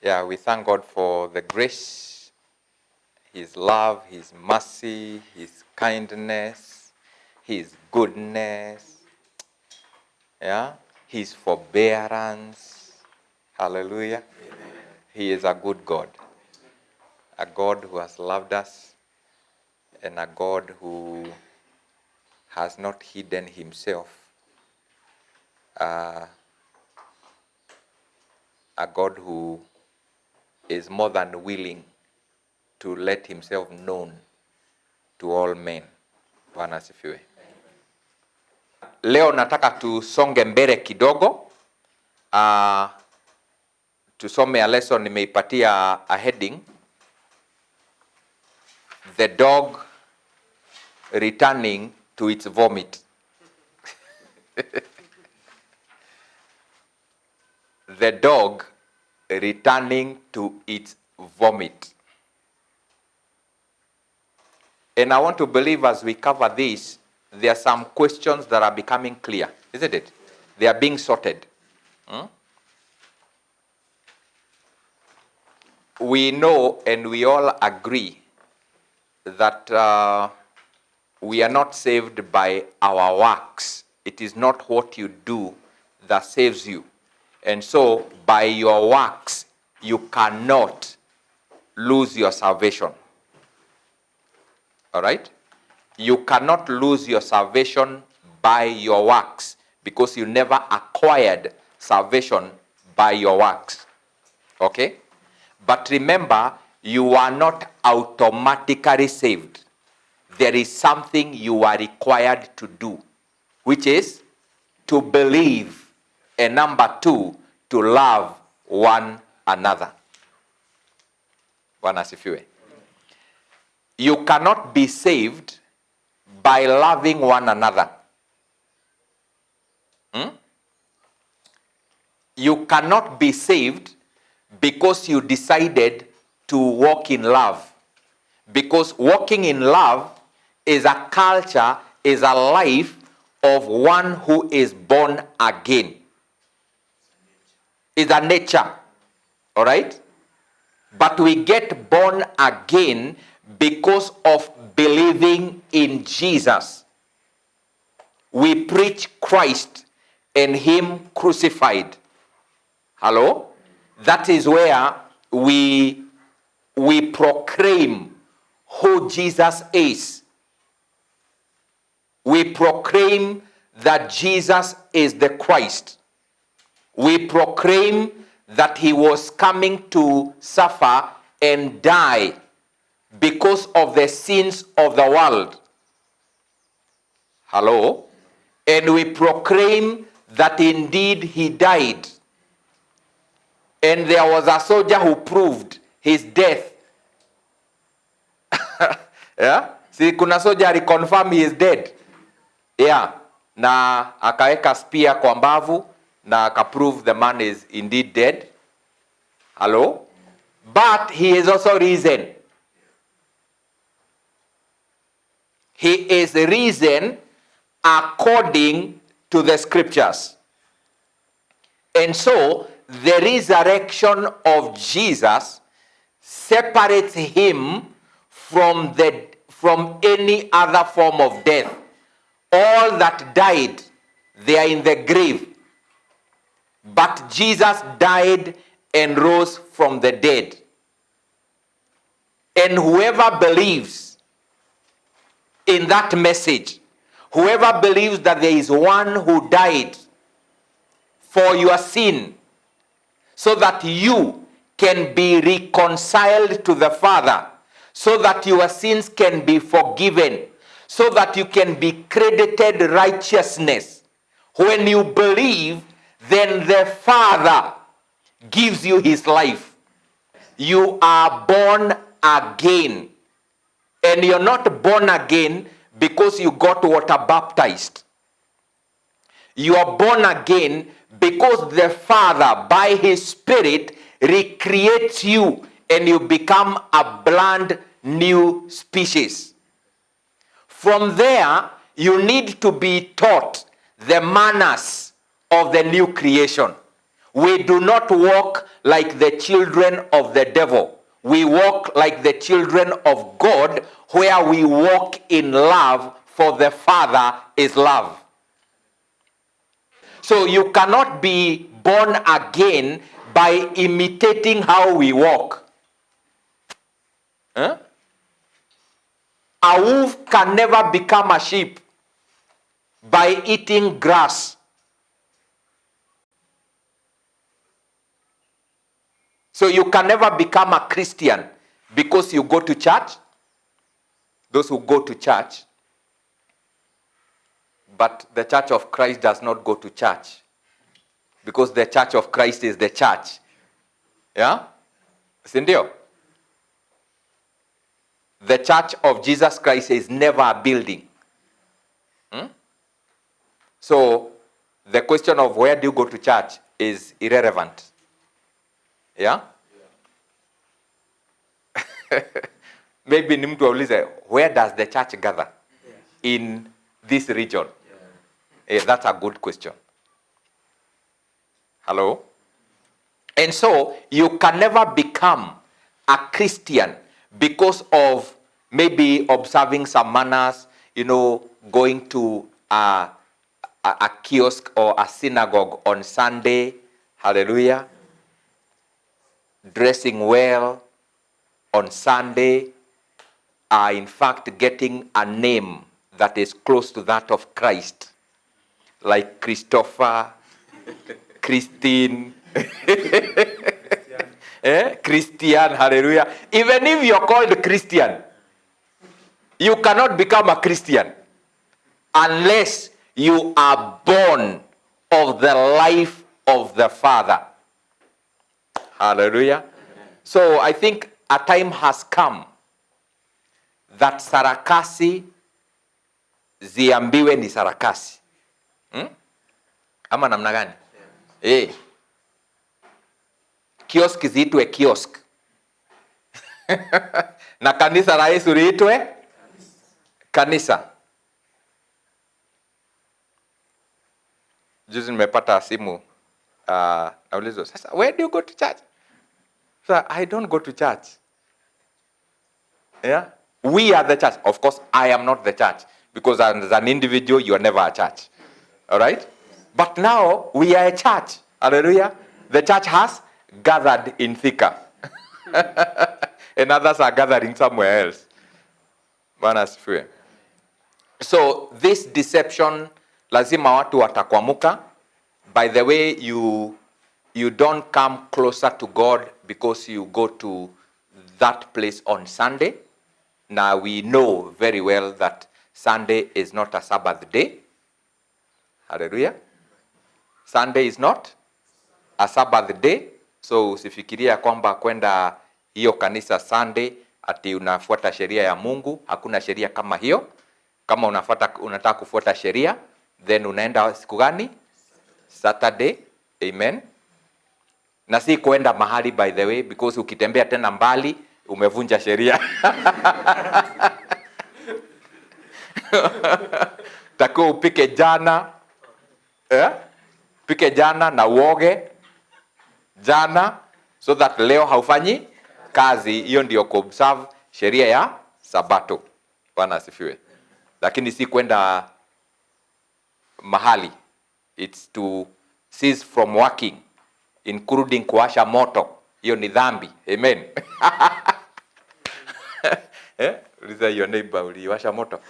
Yeah, we thank God for the grace, His love, His mercy, His kindness, His goodness, yeah, His forbearance. Hallelujah. Amen. He is a good God, a God who has loved us, and a God who has not hidden Himself, a God who is more than willing to let Himself known to all men. Bwana asifiwe. Leo nataka tusonge mbele kidogo. Tusome a lesson nimeipatia a heading, The Dog Returning to Its Vomit. The dog returning to its vomit. And I want to believe as we cover this, there are some questions that are becoming clear, isn't it? They are being sorted. We know and we all agree that we are not saved by our works. It is not what you do that saves you. And so, by your works, you cannot lose your salvation. All right? You cannot lose your salvation by your works because you never acquired salvation by your works. Okay? But remember, you are not automatically saved. There is something you are required to do, which is to believe, and number two, to love one another. Bwana asifiwe. You cannot be saved by loving one another. You cannot be saved because you decided to walk in love. Because walking in love is a culture, is a life of one who is born again. Is a nature. All right? But we get born again because of believing in Jesus. We preach Christ and Him crucified. Hello? That is where we proclaim who Jesus is. We proclaim that Jesus is the Christ. We proclaim that He was coming to suffer and die because of the sins of the world. Hello? And we proclaim that indeed He died. And there was a soldier who proved His death. Yeah? See, kuna soldier aliconfirm He is dead. Yeah. Na akaweka spear kwa mbavu na akaprove the man is indeed dead. Hello? But He is also risen. He is risen according to the scriptures. And so, the resurrection of Jesus separates Him from any other form of death. All that died, they are in the grave. But Jesus died and rose from the dead. And whoever believes in that message, whoever believes that there is one who died for your sin, so that you can be reconciled to the Father, so that your sins can be forgiven, so that you can be credited righteousness. When you believe, then the Father gives you His life. You are born again. And you're not born again because you got water baptized. You are born again because the Father, by His Spirit, recreates you and you become a brand new species. From there, you need to be taught the manners of the new creation. We do not walk like the children of the devil. We walk like the children of God, where we walk in love, for the Father is love. So you cannot be born again by imitating how we walk. Huh? A wolf can never become a sheep by eating grass. So you can never become a Christian because you go to church. Those who go to church, but the Church of Christ does not go to church, because the Church of Christ is the church. Yeah? Sindio? The Church of Jesus Christ is never a building. So the question of where do you go to church is irrelevant. Yeah? Maybe ni mtu aulize, where does the church gather in this region? That's a good question. Hello? And so you can never become a Christian because of maybe observing some manners, going to a kiosk or a synagogue on Sunday, hallelujah, dressing well on Sunday, in fact getting a name that is close to that of Christ, like Christopher, Christine, Christian, hallelujah. Even if you're called Christian, you cannot become a Christian unless you are born of the life of the Father. Hallelujah. So I think a time has come that sarakasi ziambiwe ni sarakasi. Ama namna gani? Kiosk ziitwe kiosk. Na kanisa la Yesu liitwe kanisa. Juzi nimepata simu, naulizwa, sasa where do you go to church? So I don't go to church. Yeah? We are the church. Of course, I am not the church, because as an individual, you are never a church. All right? But now, we are a church. Hallelujah. The church has gathered in Thika. And others are gathering somewhere else. Bwana asifiwe. So, this deception, lazima watu watakwamuka. By the way, you don't come closer to God because you go to that place on Sunday. Now we know very well that Sunday is not a Sabbath day. Hallelujah. Sunday is not a Sabbath day. So usifikiria kwamba kwenda hiyo kanisa Sunday ati unafuata sheria ya Mungu. Hakuna sheria kama hiyo. Kama unataka kufuata sheria, then unaenda siku gani? Saturday. Amen. Na si kuenda mahali, by the way, because ukitembea tena mbali umevunja sheria. Tako upike jana, pike jana na uoge jana, so that leo haufanyi kazi. Hiyo ndio kuobserve sheria ya Sabato. Bwana asifiwe. Lakini si kwenda mahali. It's to cease from working, including kuwasha moto. Hiyo ni dhambi. Amen. Uliza your neighbor, uliwasha moto?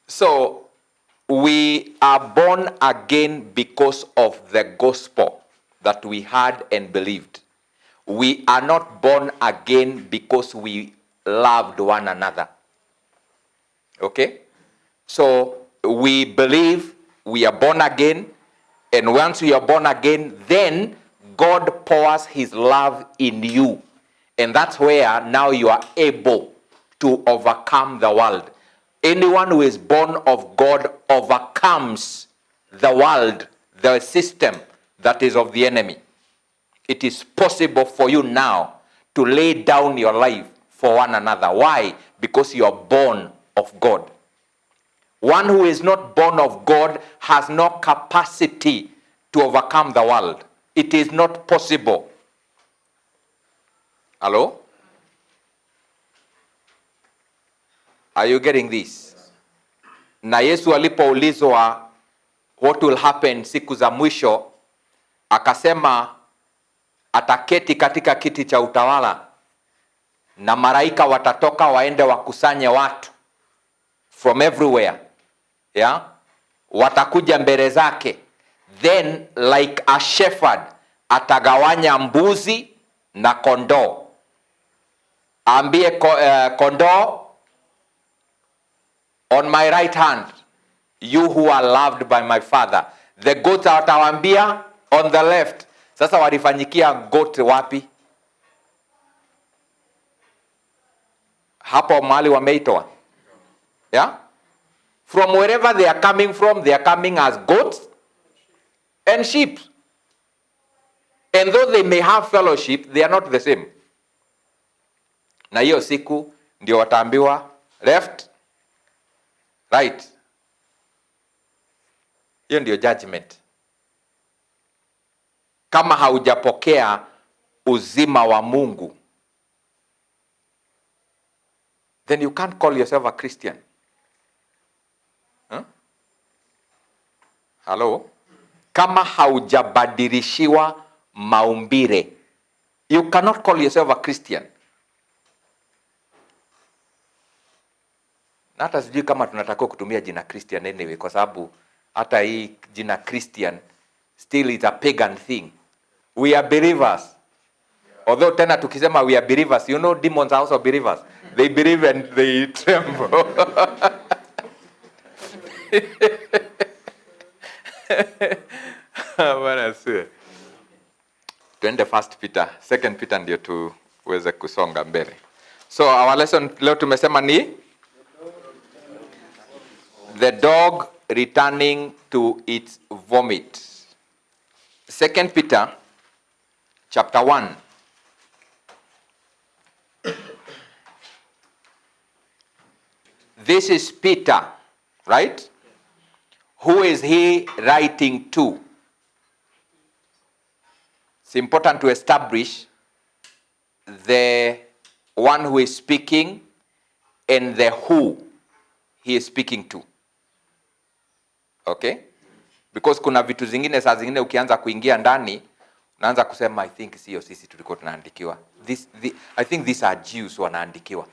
So, we are born again because of the gospel that we heard and believed. We are not born again because we loved one another. Okay? So, we believe we are born again, and once we are born again, then God pours his love in you. And that's where now you are able to overcome the world. Anyone who is born of God overcomes the world, the system that is of the enemy. It is possible for you now to lay down your life for one another. Why? Because you are born of God. One who is not born of God has no capacity to overcome the world. It is not possible. Hello? Are you getting this? Na Yesu alipoulizwa what will happen siku za mwisho, akasema ataketi katika kiti cha utawala na malaika watatoka waende wakusanye watu from everywhere. Yeah? Watakuja mbele zake. Then like a shepherd atagawanya mbuzi na kondoo. Ambie kondoo, on my right hand, you who are loved by my Father. The goats atawambia on the left. Sasa walifanyikia goat wapi? Hapo mahali wameitoa. Yeah? From wherever they are coming from, they are coming as goats and sheep. And though they may have fellowship, they are not the same. Na hiyo siku ndio wataambiwa left, right. Hiyo ndio judgment. Kama haujapokea uzima wa Mungu, then you can't call yourself a Christian. Huh? Hello? Kama haujabadilishiwa maumbile, you cannot call yourself a Christian. Na hata sijui kama tunatakiwa kutumia jina Christian anyway, kwa sababu hata hii jina Christian still is a pagan thing. We are believers. Although tena tukisema we are believers, you know demons are also believers. They believe and they tremble. Bwana siwe. Tuende First Peter, Second Peter ndio tuweze kusonga mbele. So our lesson leo tumesema ni the dog returning to its vomit. Second Peter chapter 1. This is Peter, right? Who is he writing to? It's important to establish the one who is speaking and the who he is speaking to. Okay? Because kuna vitu zingine saa zingine ukianza kuingia ndani unaanza kusema I think sio sisi tulikuwa tunaandikiwa. I think these are Jews wanaandikiwa.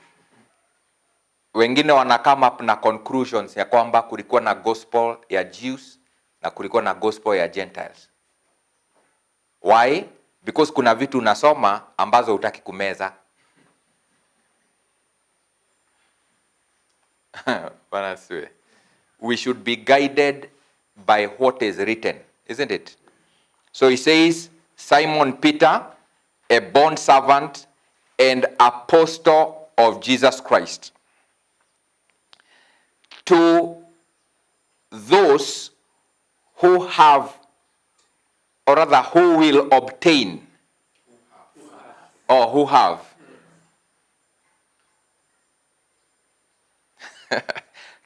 Wengine wana come up na conclusions ya kwamba kulikuwa na gospel ya Jews na kulikuwa na gospel ya Gentiles. Why? Because kuna vitu unasoma ambazo hutaki kumeza. Bwana siwe. We should be guided by what is written, isn't it? So he says, Simon Peter, a bond servant and apostle of Jesus Christ, to those who have, or rather who will obtain, or who have.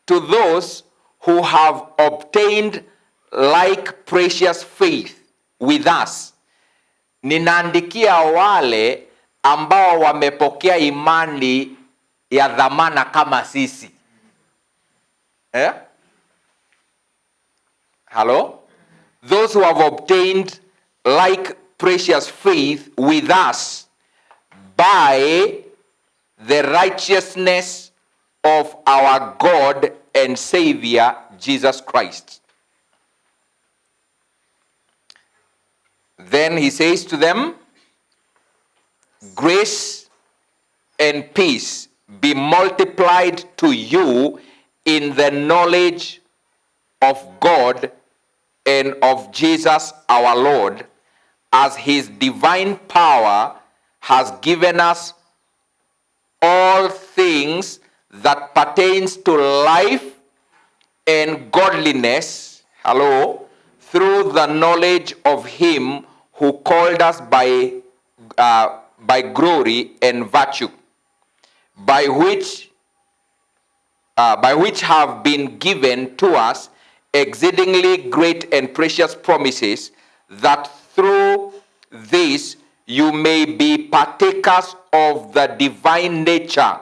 To those who have obtained like precious faith with us. Ninaandikia wale ambao wamepokea imani ya dhamana kama sisi. Hello? Those who have obtained like precious faith with us by the righteousness of our God and Savior Jesus Christ. Then he says to them, grace and peace be multiplied to you in the knowledge of God and of Jesus our Lord, as his divine power has given us all things that pertains to life and godliness, hello, through the knowledge of him who called us by glory and virtue, by which by which have been given to us exceedingly great and precious promises, that through this you may be partakers of the divine nature,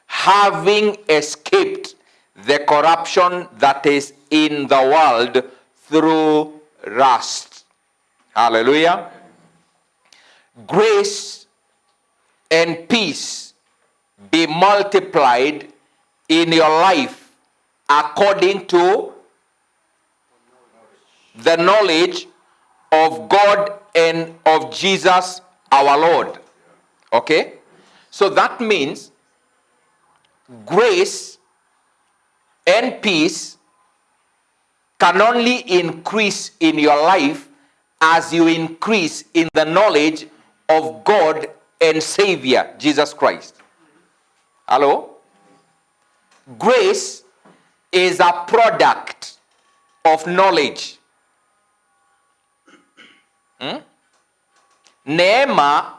having escaped the corruption that is in the world through lust. Hallelujah. Grace and peace be multiplied in your life according to the knowledge of God and of Jesus our Lord. Okay? So that means grace and peace can only increase in your life as you increase in the knowledge of God and Savior Jesus Christ. Hello? Grace is a product of knowledge. Neema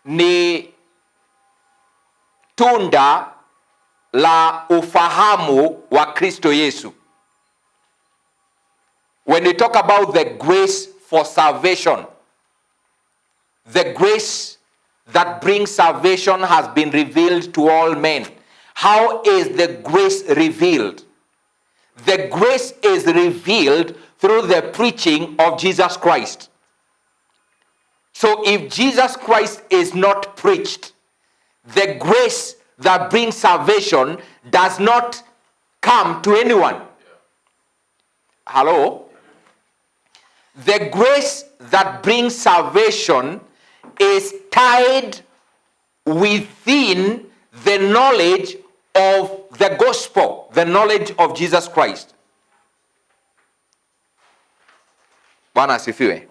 ni tunda la ufahamu wa Kristo Yesu. When we talk about the grace for salvation, the grace that brings salvation has been revealed to all men. How is the grace revealed? The grace is revealed through the preaching of Jesus Christ. So if Jesus Christ is not preached, the grace that brings salvation does not come to anyone. Hello? The grace that brings salvation is tied within the knowledge of the gospel, the knowledge of Jesus Christ. Bwana asifiwe.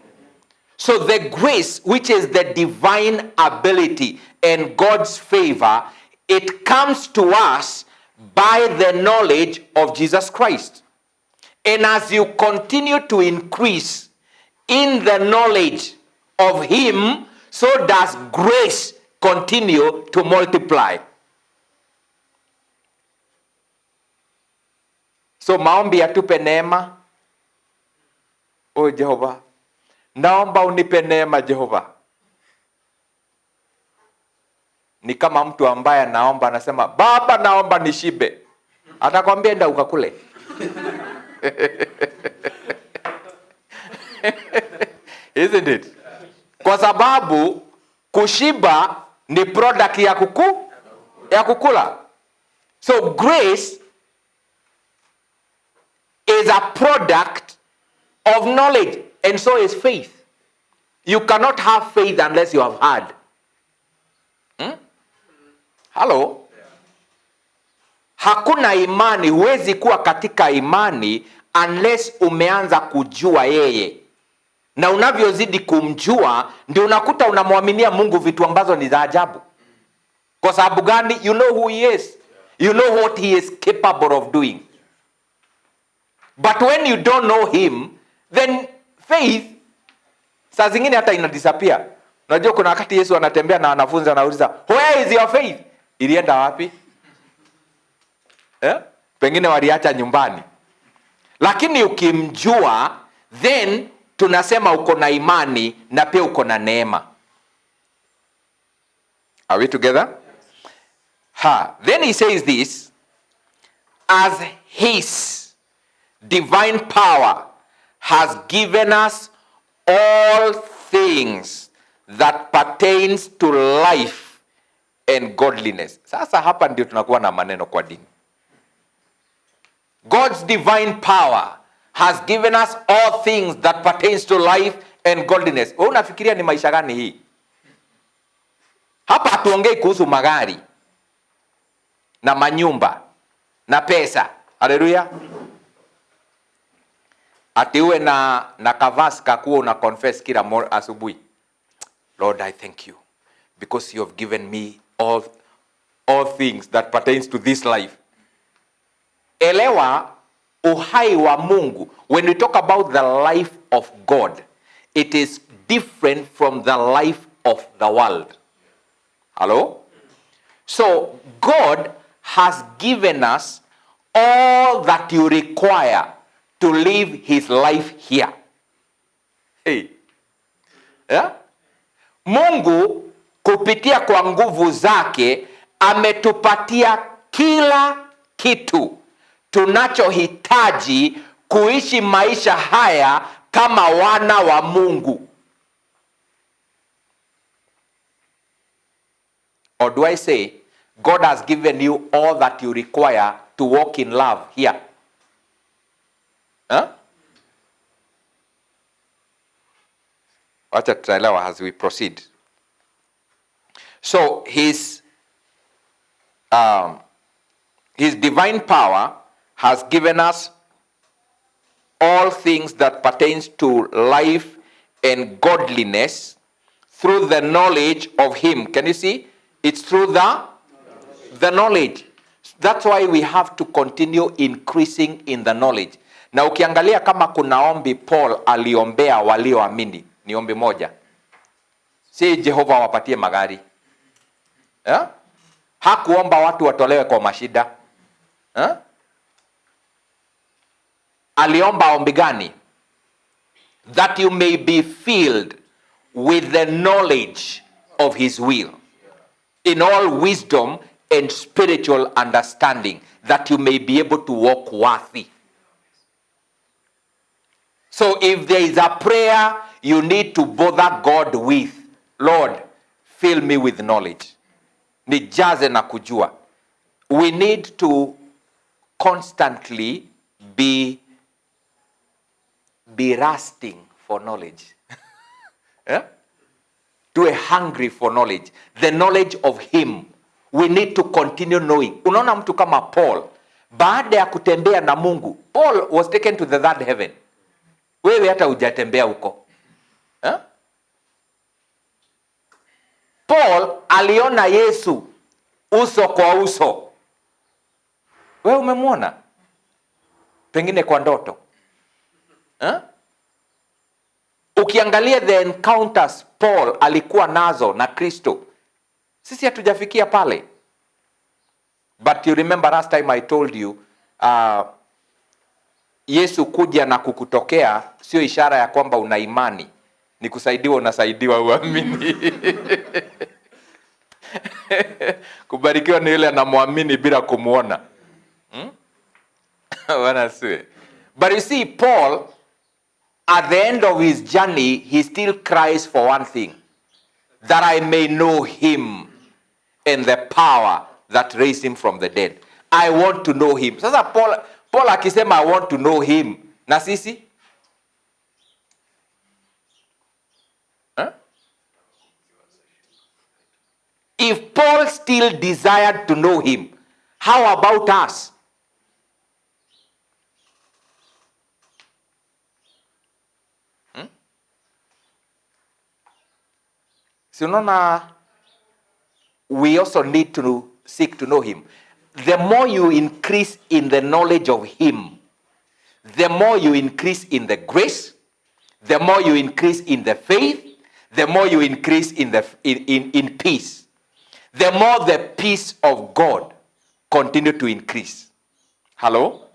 So the grace, which is the divine ability and God's favor, it comes to us by the knowledge of Jesus Christ. And as you continue to increase in the knowledge of Him, so does grace continue to multiply. So maombi atupe neema. O Jehova, naomba unipe neema Jehova. Ni kama mtu ambaye anaomba anasema, Baba naomba nishibe. Atakwambia enda ukakule. Isn't it? Kwa sababu kushiba ni product ya kukula. So grace is a product of knowledge, and so is faith. You cannot have faith unless you have heard. Hello? Hakuna imani, huwezi kuwa katika imani unless umeanza kujua yeye. Na unavyozidi kumjua, ndio unakuta unamwaminia Mungu vitu ambazo ni za ajabu. Kwa sababu gani? You know who he is. You know what he is capable of doing. But when you don't know him, then faith saa zingine hata ina disappear. Unajua kuna wakati Yesu anatembea na wanafunzi anauliza, where is your faith? Ilienda wapi? Pengine waliacha nyumbani. Lakini ukimjua, then tunasema uko na imani na pia uko na neema. Are we together? Then he says this, as his divine power has given us all things that pertains to life and godliness. Sasa hapa ndio tunakuwa na maneno kwa dini. God's divine power has given us all things that pertains to life and godliness. Wewe unafikiria ni maisha gani hii? Hapa hatuongei kuhusu magari na manyumba na pesa. Haleluya. Ati uwe na kavasi kakuwa una confess kila asubuhi. Lord, I thank you because you have given me all things that pertains to this life. Elewa uhai wa Mungu. When we talk about the life of God, it is different from the life of the world. Hello? So God has given us all that you require to live his life here. Hey. Yeah? Mungu kupitia kwa nguvu zake ametupatia kila kitu tunachohitaji kuishi maisha haya kama wana wa Mungu. Or do I say, God has given you all that you require to walk in love here? Huh? Wacha tutaelewa as we proceed. So his divine power has given us all things that pertains to life and godliness through the knowledge of him. Can you see? It's through the knowledge. That's why we have to continue increasing in the knowledge. Na ukiangalia kama kuna ombi Paul aliombea walioamini, ni ombi moja. Si Jehova wapatie magari. Yeah? Hakuomba watu watolewe kwa mashida. Yeah? Aliomba ombi gani? That you may be filled with the knowledge of his will, in all wisdom and spiritual understanding, that you may be able to walk worthy. So if there is a prayer you need to bother God with, Lord, fill me with knowledge. Nijaze na kujua. We need to constantly be thirsting for knowledge. Yeah? To be hungry for knowledge. The knowledge of him. We need to continue knowing. Unaona mtu kama Paul, baada ya kutembea na Mungu, Paul was taken to the third heaven. Wewe hata hujatembea huko. Yeah? Paul aliona Yesu uso kwa uso. Wewe umemwona? Pengine kwa ndoto. Huh? Ukiangalia the encounters Paul alikuwa nazo na Kristo, sisi hatujafikia pale. But you remember last time I told you, Yesu kuja na kukutokea sio ishara ya kwamba una imani. Ni kusaidiwa, unasaidiwa uamini. Kubarikiwa ni yule anamwamini bila kumuona. Wanasiwe. But you see, Paul, at the end of his journey, he still cries for one thing, that I may know him and the power that raised him from the dead. I want to know him. Sasa Paul akisema I want to know him, na sisi? Huh? If Paul still desired to know him, how about us? So we also need to seek to know him. The more you increase in the knowledge of him, the more you increase in the grace, the more you increase in the faith, the more you increase in in peace. The more the peace of God continue to increase. Hello?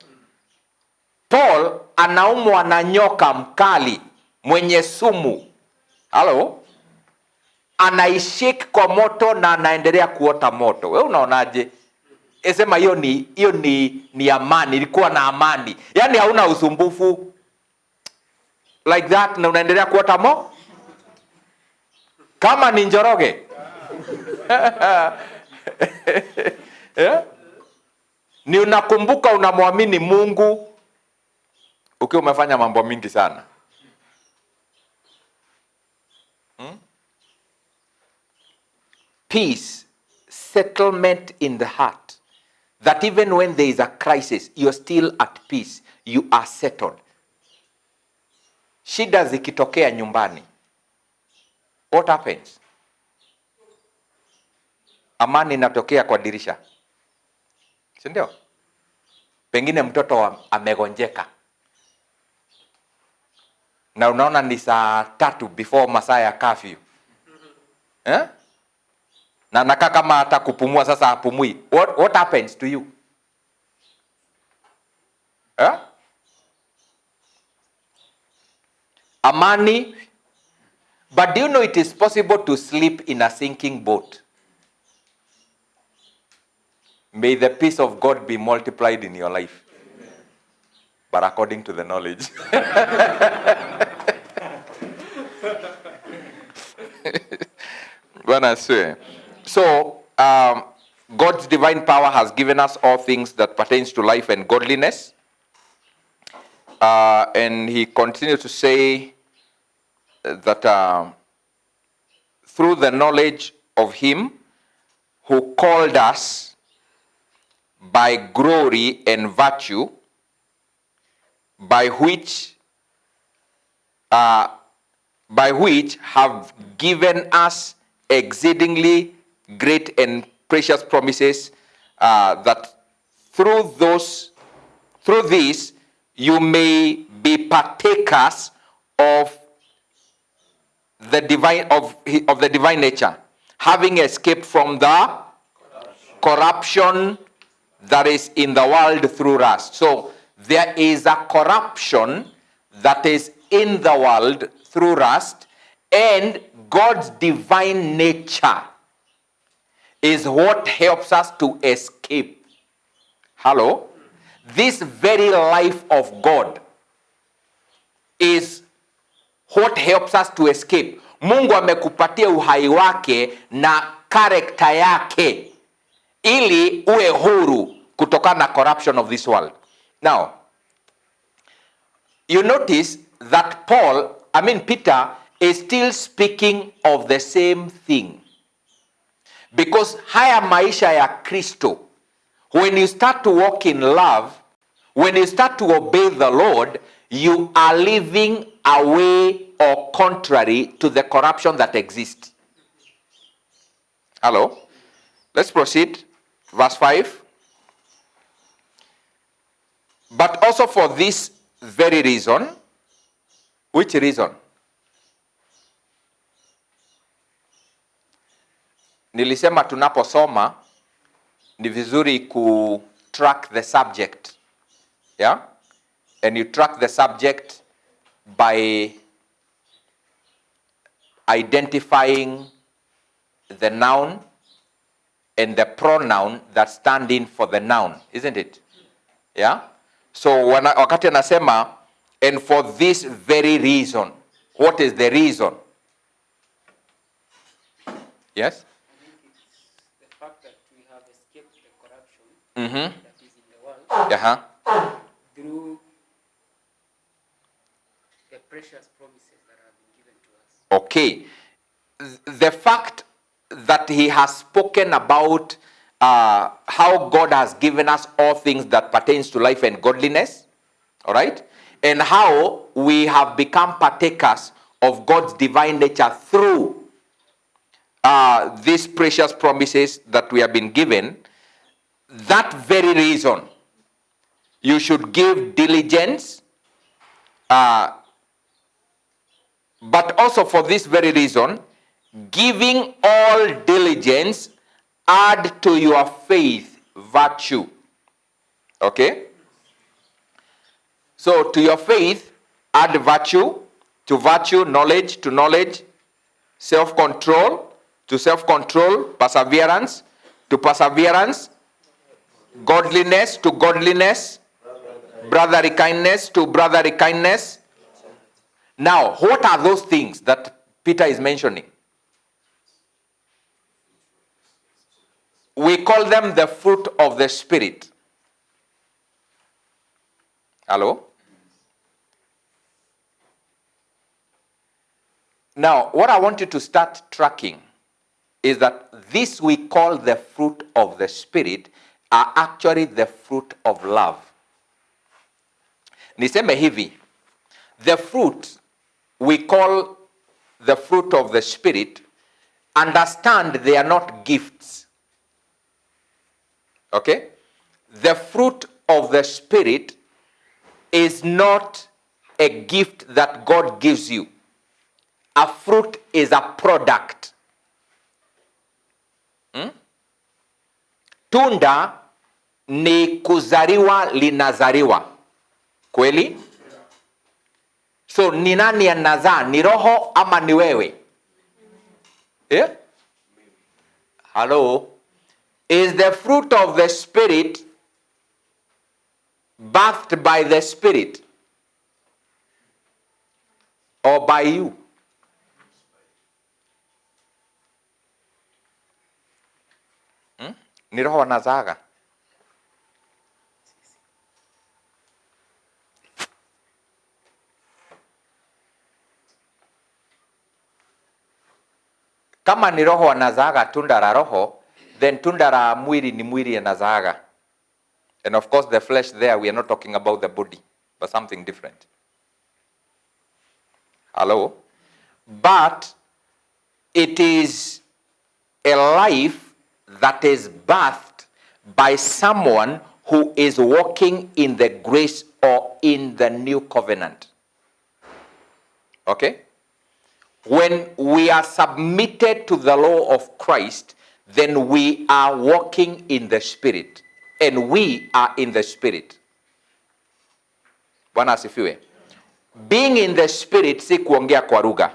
Paul anaumwa na nyoka mkali mwenye sumu. Hello? Anaishik kwa moto na anaendelea kuota moto. Wewe unaonaje? Esema hiyo ni amani, ilikuwa na amani. Yaani hauna usumbufu like that na unaendelea kuota moto? Kama ni Njoroge. Yeah? Ni unakumbuka unamwamini Mungu ukiwa umefanya mambo mingi sana. Peace, settlement in the heart. That even when there is a crisis, you're still at peace. You are settled. Shida zikitokea nyumbani, what happens? Amani inatokea kwa dirisha. Si ndio? Pengine mtoto amegonjeka. Na unaona ni saa 3 before masaa ya curfew. Eh? Na nakaa kama hata kupumua sasa hapumui. What happens to you? Yeah? Amani. But do you know it is possible to sleep in a sinking boat? May the peace of God be multiplied in your life. Amen. But according to the knowledge. So, God's divine power has given us all things that pertains to life and godliness. And he continues to say that through the knowledge of him who called us by glory and virtue, by which have given us exceedingly great and precious promises, that through this you may be partakers of the divine nature, having escaped from the corruption that is in the world through lust. So there is a corruption that is in the world through lust, and God's divine nature is what helps us to escape. Hello? This very life of God is what helps us to escape. Mungu amekupatia uhai wake na karakta yake ili uwe huru kutokana na corruption of this world. Now, you notice that Peter is still speaking of the same thing. Because haya maisha ya Kristo, when you start to walk in love, when you start to obey the Lord, you are living away or contrary to the corruption that exists. Hello? Let's proceed. Verse 5. But also for this very reason. Which reason? Nilisema tunaposoma ni vizuri ku track the subject. Yeah? And you track the subject by identifying the noun and the pronoun that stand in for the noun, isn't it? Yeah? So wakati anasema, and for this very reason. What is the reason? Yes? I think it's the fact that we have escaped the corruption that is in the world through the precious promises that have been given to us. Okay. The fact that he has spoken about how God has given us all things that pertains to life and godliness, all right? And how we have become partakers of God's divine nature through these precious promises that we have been given. That very reason, you should give diligence, but also for this very reason, giving all diligence, add to your faith virtue. Okay? So to your faith, add virtue, to virtue, knowledge, to knowledge, self-control, to self-control, perseverance, to perseverance, godliness, to godliness, brotherly kindness, to brotherly kindness. Now, what are those things that Peter is mentioning? We call them the fruit of the Spirit. Hello? Now, what I want you to start tracking is that this we call the fruit of the Spirit are actually the fruit of love. Niseme hivi, the fruit we call the fruit of the Spirit, understand they are not gifts. Okay? The fruit of the Spirit is not a gift that God gives you. A fruit is a product. Tunda ni kuzariwa linazariwa. Kweli? So ni nani anazaa? Ni roho ama ni wewe? Yeah? Hello? Is the fruit of the Spirit birthed by the Spirit or by you? Ni roho anazaga. Kama ni roho anazaga tunda la roho, then tunda la mwili ni mwili anazaga. And of course the flesh there, we are not talking about the body, but something different. Hello? But it is a life that is birthed by someone who is walking in the grace or in the new covenant. Okay? When we are submitted to the law of Christ, then we are walking in the Spirit. And we are in the Spirit. Bwana asifiwe. Being in the Spirit si kuongea kwa lugha.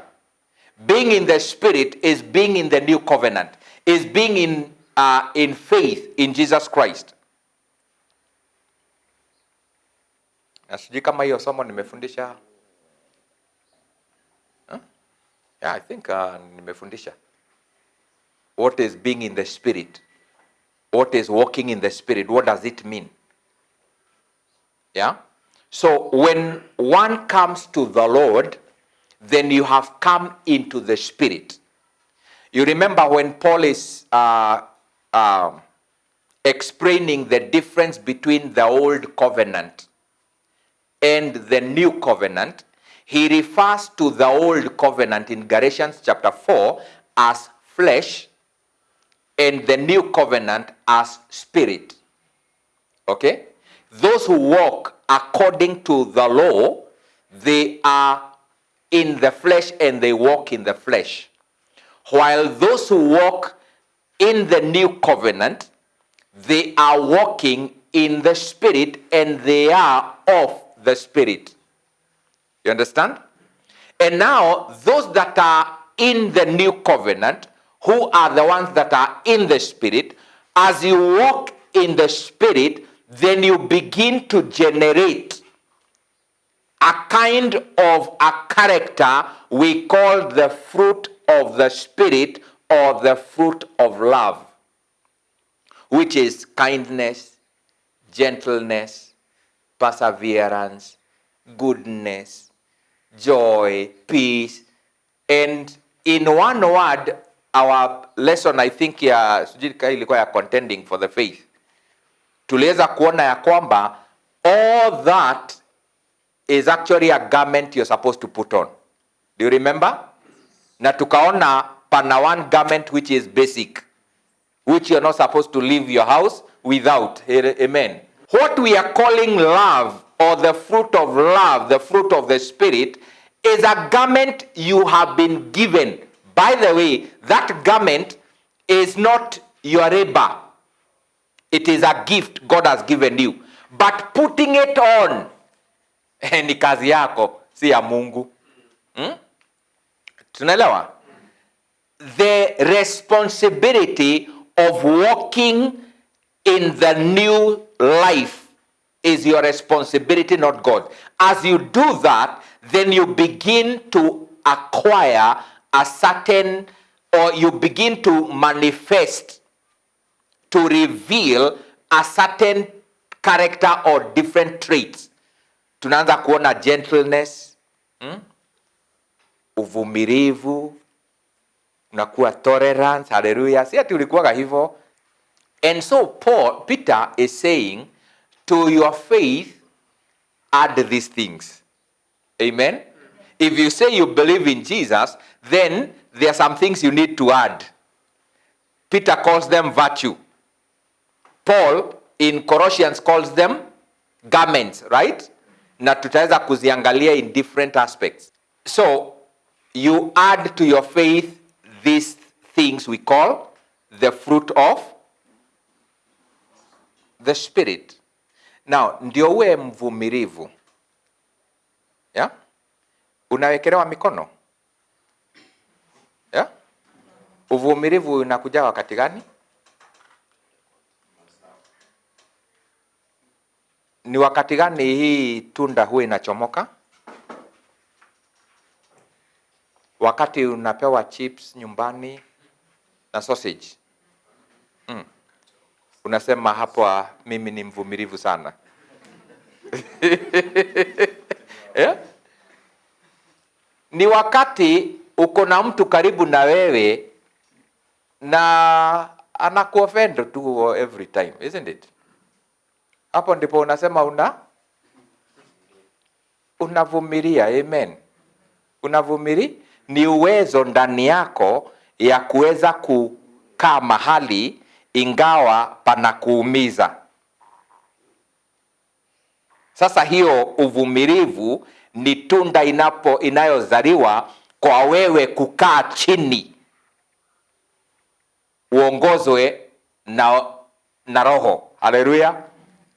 Being in the Spirit is being in the new covenant. Is being in faith in Jesus Christ. Na sijui kama hiyo somo nimefundisha. Yeah, I think nimefundisha. What is being in the Spirit? What is walking in the Spirit? What does it mean? Yeah? So when one comes to the Lord, then you have come into the Spirit. You remember when Paul is explaining the difference between the old covenant and the new covenant, he refers to the old covenant in Galatians chapter 4 as flesh and the new covenant as spirit. Okay? Those who walk according to the law, they are in the flesh and they walk in the flesh. While those who walk in the new covenant, they are walking in the Spirit and they are of the Spirit. You understand? And now, those that are in the new covenant, who are the ones that are in the Spirit, as you walk in the Spirit, then you begin to generate a kind of a character we call the fruit of the Spirit or the fruit of love, which is kindness, gentleness, perseverance, goodness, joy, peace. And in one word, our lesson, I think ilikuwa ya contending for the faith, tuliweza kuona ya kwamba all that is actually a garment you're supposed to put on. Do you remember? Na tukaona pana one garment which is basic, which you're not supposed to leave your house without. Amen. What we are calling love, or the fruit of love, the fruit of the Spirit, is a garment you have been given. By the way, that garment is not your labor. It is a gift God has given you. But putting it on, ni kazi yako, si ya Mungu. Tunaelewa? The responsibility of walking in the new life is your responsibility, not God. As you do that, then you begin to acquire a certain, or you begin to manifest, to reveal a certain character or different traits. Tunaanza kuona gentleness, uvumilivu, unakuwa tolerance, hallelujah. Si ati ulikuwa hivyo. And so Peter is saying, to your faith, add these things. Amen? If you say you believe in Jesus, then there are some things you need to add. Peter calls them virtue. Paul in Colossians calls them garments, right? Na tutaweza kuziangalia in different aspects. So, you add to your faith these things we call the fruit of the Spirit. Now, ndio uwe mvumilivu, Yeah? Unawekelewa mikono. Yeah? Uvumilivu unakuja wakati gani? Ni wakati gani hii tunda huwa inachomoka? Wakati unapewa chips nyumbani na sausage. Unasema hapo mimi ni mvumilivu sana. Yeah? Ni wakati uko na mtu karibu na wewe na anakuoffend tu every time, isn't it? Hapo ndipo unasema unavumilia. Amen. Unavumilia ni uwezo ndani yako ya kuweza kukaa mahali ingawa panakuumiza. Sasa hiyo uvumilivu ni tunda inayozaliwa kwa wewe kukaa chini uongozwe na Roho. Haleluya.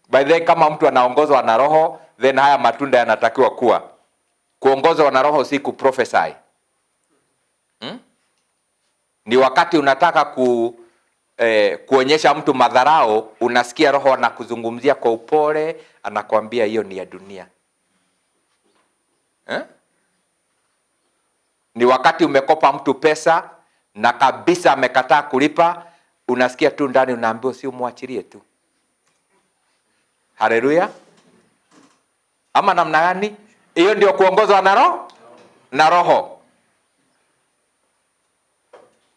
By the way, kama mtu anaongozwa na Roho, then haya matunda yanatakiwa kuwa. Kuongozwa na Roho si kuprophesy. Ni wakati unataka kuonyesha mtu madharau, unasikia Roho anakuzungumzia kwa upole, anakuambia hiyo ni ya dunia. Ni wakati umekopa mtu pesa na kabisa amekataa kulipa, unasikia tu ndani unaambiwa si umwachilie tu. Haleluya. Ama namna gani? Hiyo ndio kuongozwa na Roho.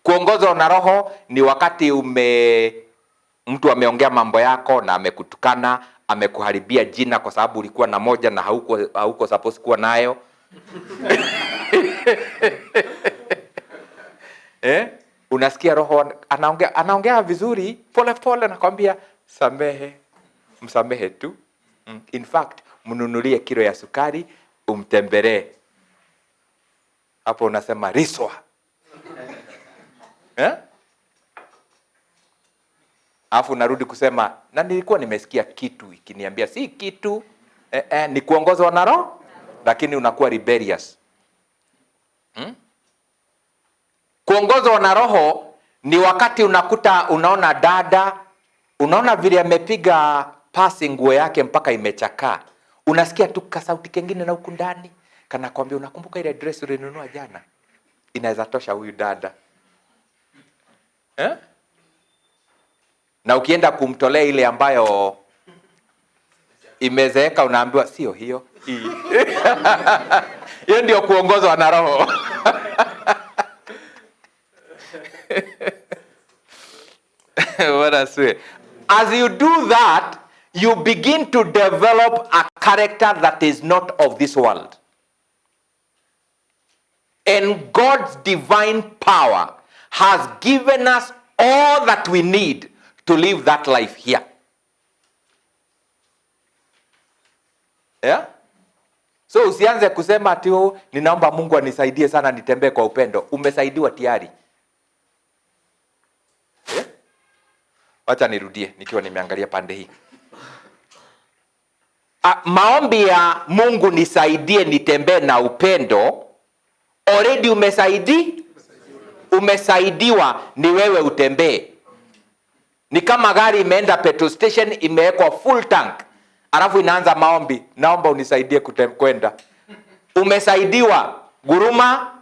Kuongozwa na Roho ni wakati mtu ameongea mambo yako na amekutukana, amekuharibia jina kwa sababu ulikuwa na moja na hauko supposed kuwa nayo. Unasikia Roho anaongea vizuri, pole pole, nakwambia msamehe tu. In fact, mnunulie kilo ya sukari, umtembelee. Hapo unasema riswa. Alafu narudi kusema na nilikuwa nimesikia kitu ikiniambia si kitu. Ni kuongozwa na Roho, lakini unakuwa rebellious. Kuongozwa na Roho ni wakati unaona dada, unaona vile amepiga pasi nguo yake mpaka imechakaa. Unasikia tu kasauti kengine na huku ndani kana kwambia unakumbuka ile dress ulinunua jana? Inaweza tosha huyu dada. Na ukienda kumtolea ile ambayo imezeeka unaambiwa sio hiyo. Hiyo ndio kuongozwa na Roho. What I say. As you do that, you begin to develop a character that is not of this world. And God's divine power has given us all that we need to live that life here. Yeah? So usianze kusema ati ninaomba Mungu anisaidie sana nitembee kwa upendo. Umesaidiwa tayari. Yeah? Wacha nirudie nikiwa nimeangalia pande hii. Maombi ya Mungu nisaidie nitembee na upendo, already umesaidiwa ni wewe utembee. Ni kama gari imeenda petrol station, imewekwa full tank, alafu inaanza maombi, naomba unisaidie kwenda. Umesaidiwa, guruma.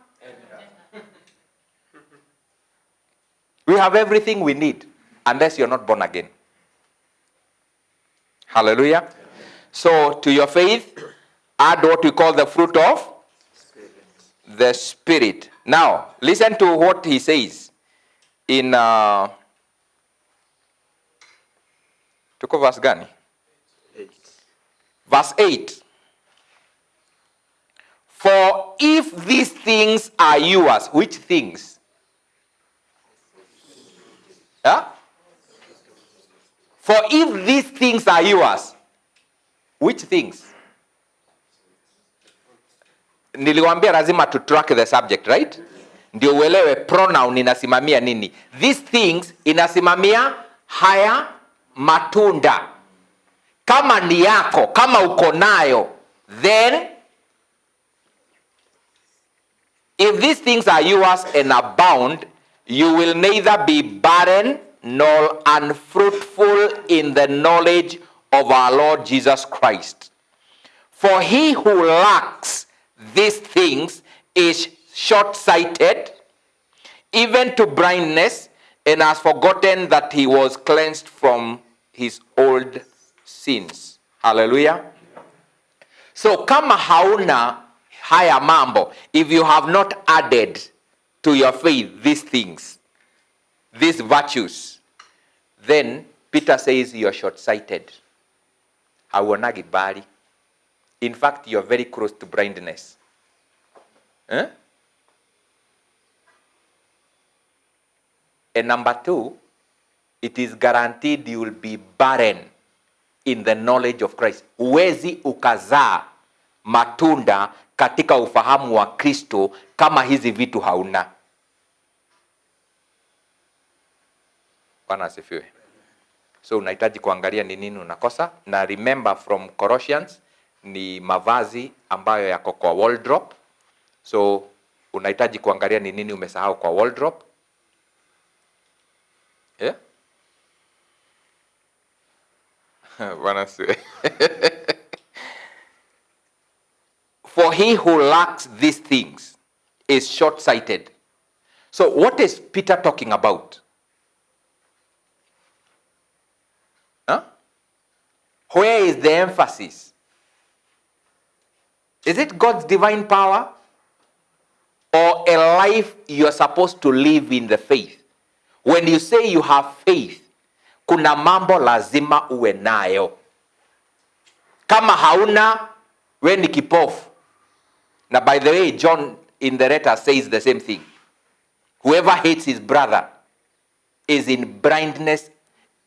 We have everything we need unless you're not born again. Hallelujah. So to your faith, add what we call the fruit of the Spirit. Now, listen to what he says in tuko verse gani? 8. Verse 8. For if these things are yours, which things? Yeah? For if these things are yours, which things? Niliwaambia lazima to track the subject, right? Ndio uelewe pronoun inasimamia nini. These things inasimamia haya matunda. Kama ni yako, kama uko nayo, then If these things are yours and abound, you will neither be barren nor unfruitful in the knowledge of our Lord Jesus Christ. For he who lacks these things is short-sighted, even to blindness, and has forgotten that he was cleansed from his old sins. Hallelujah. So kama hauna haya mambo, if you have not added to your faith these things, these virtues, then Peter says you're short-sighted. Hauonagi bali. In fact, you're very close to blindness. And number two, it is guaranteed you will be barren in the knowledge of Christ. Huwezi ukazaa matunda katika ufahamu wa Kristo kama hizi vitu hauna. Bwana asifiwe. So unahitaji kuangalia ni nini unakosa, na remember from Colossians ni mavazi ambayo yako kwa wardrobe. So unahitaji kuangalia ni nini umesahau kwa wardrobe. Yeah? Bwana asifiwe. For he who lacks these things is short-sighted. So what is Peter talking about? Huh? Where is the emphasis? Is it God's divine power or a life you are supposed to live in the faith? When you say you have faith, kuna mambo lazima uwe nayo. Kama hauna, we ni kipofu. Now, by the way, John in the letter says the same thing. Whoever hates his brother is in blindness,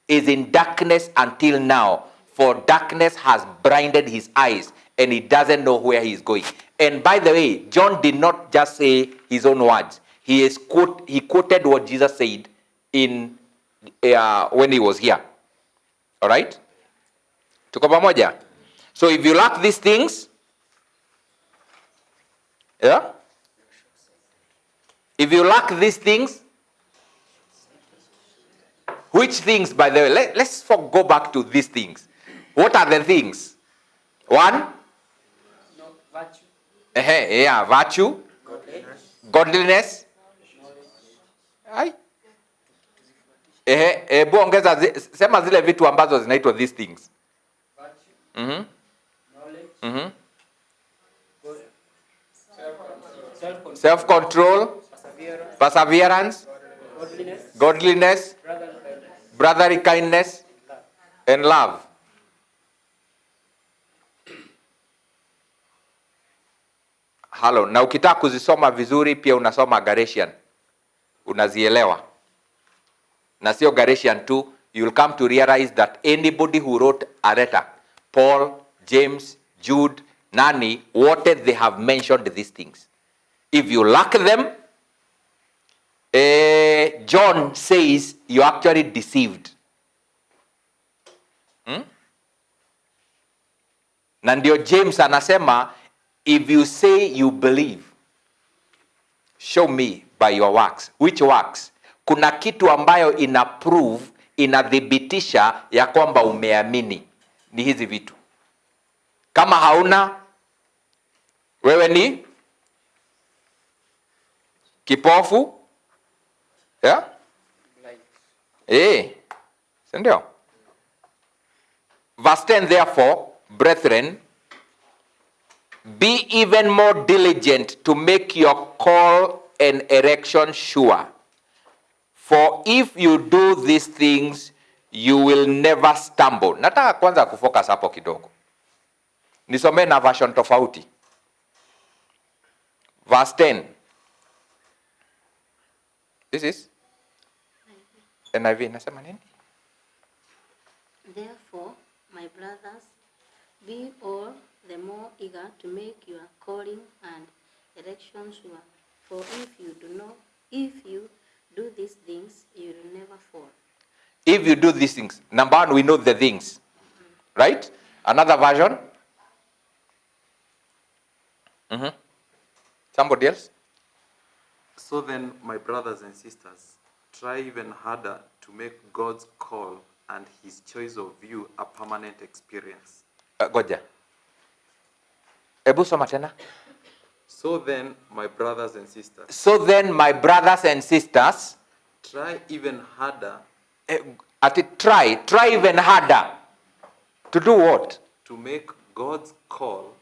is in darkness until now. For darkness has blinded his eyes, and he doesn't know where he is going. And by the way, John did not just say his own words. He quoted what Jesus said in when he was here. All right? Tuko pamoja? So if you lack these things, yeah? If you lack these things, which things, by the way, let's go back to these things. What are the things? One? No, virtue. Yeah, virtue. Godliness. Hai. Ongeza sema zile vitu ambazo zinaitwa these things. Virtue. Knowledge. Self-control. Perseverance. Godliness. Brotherly kindness. And love. Halo, na ukitaka kuzisoma vizuri pia unasoma Galatian. Unazielewa. Na sio Galatian tu, you'll come to realize that anybody who wrote a letter, Paul, James, Jude, nani, wote they have mentioned these things. If you lack them, John says you're actually deceived. Na ndio James anasema, if you say you believe, show me by your works. Which works? Kuna kitu ambayo ina prove, inadhibitisha ya kwamba umeamini. Ni hizi vitu. Kama hauna, wewe ni kipofu. Yeah? Ndio. Verse 10, therefore, brethren, be even more diligent to make your call and election sure. For if you do these things, you will never stumble. Nataka kwanza kufocus hapo kidogo. Nisome na version tofauti. Verse 10. This is NIV. Nasema nini? Therefore, my brothers, be all the more eager to make your calling and election sure. For if you do these things, you will never fall. If you do these things, number one, we know the things, right? Another version. Somebody else? So then, my brothers and sisters, try even harder to make God's call and his choice of you a permanent experience. Goja. Ebu soma tena. So then, my brothers and sisters. So then, my brothers and sisters. Try even harder. Try even harder. To do what? To make God's call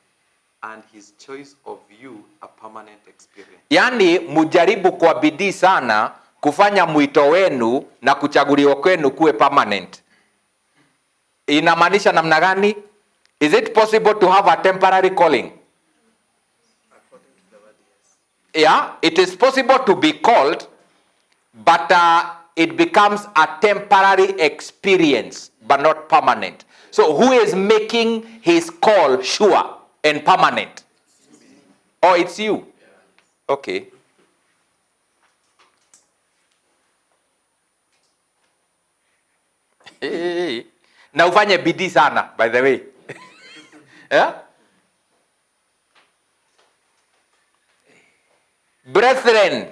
and his choice of you a permanent experience. Yani mujaribu kwa bidii sana kufanya mwito wenu na kuchaguliwa kwenu kuwe permanent. Inamaanisha namna gani? Is it possible to have a temporary calling? According to the word, yes. Yeah, it is possible to be called, but it becomes a temporary experience, but not permanent. So who is making his call sure and permanent? Oh, it's you. Okay. Na ufanye bidii sana, by the way. Yeah? Brethren,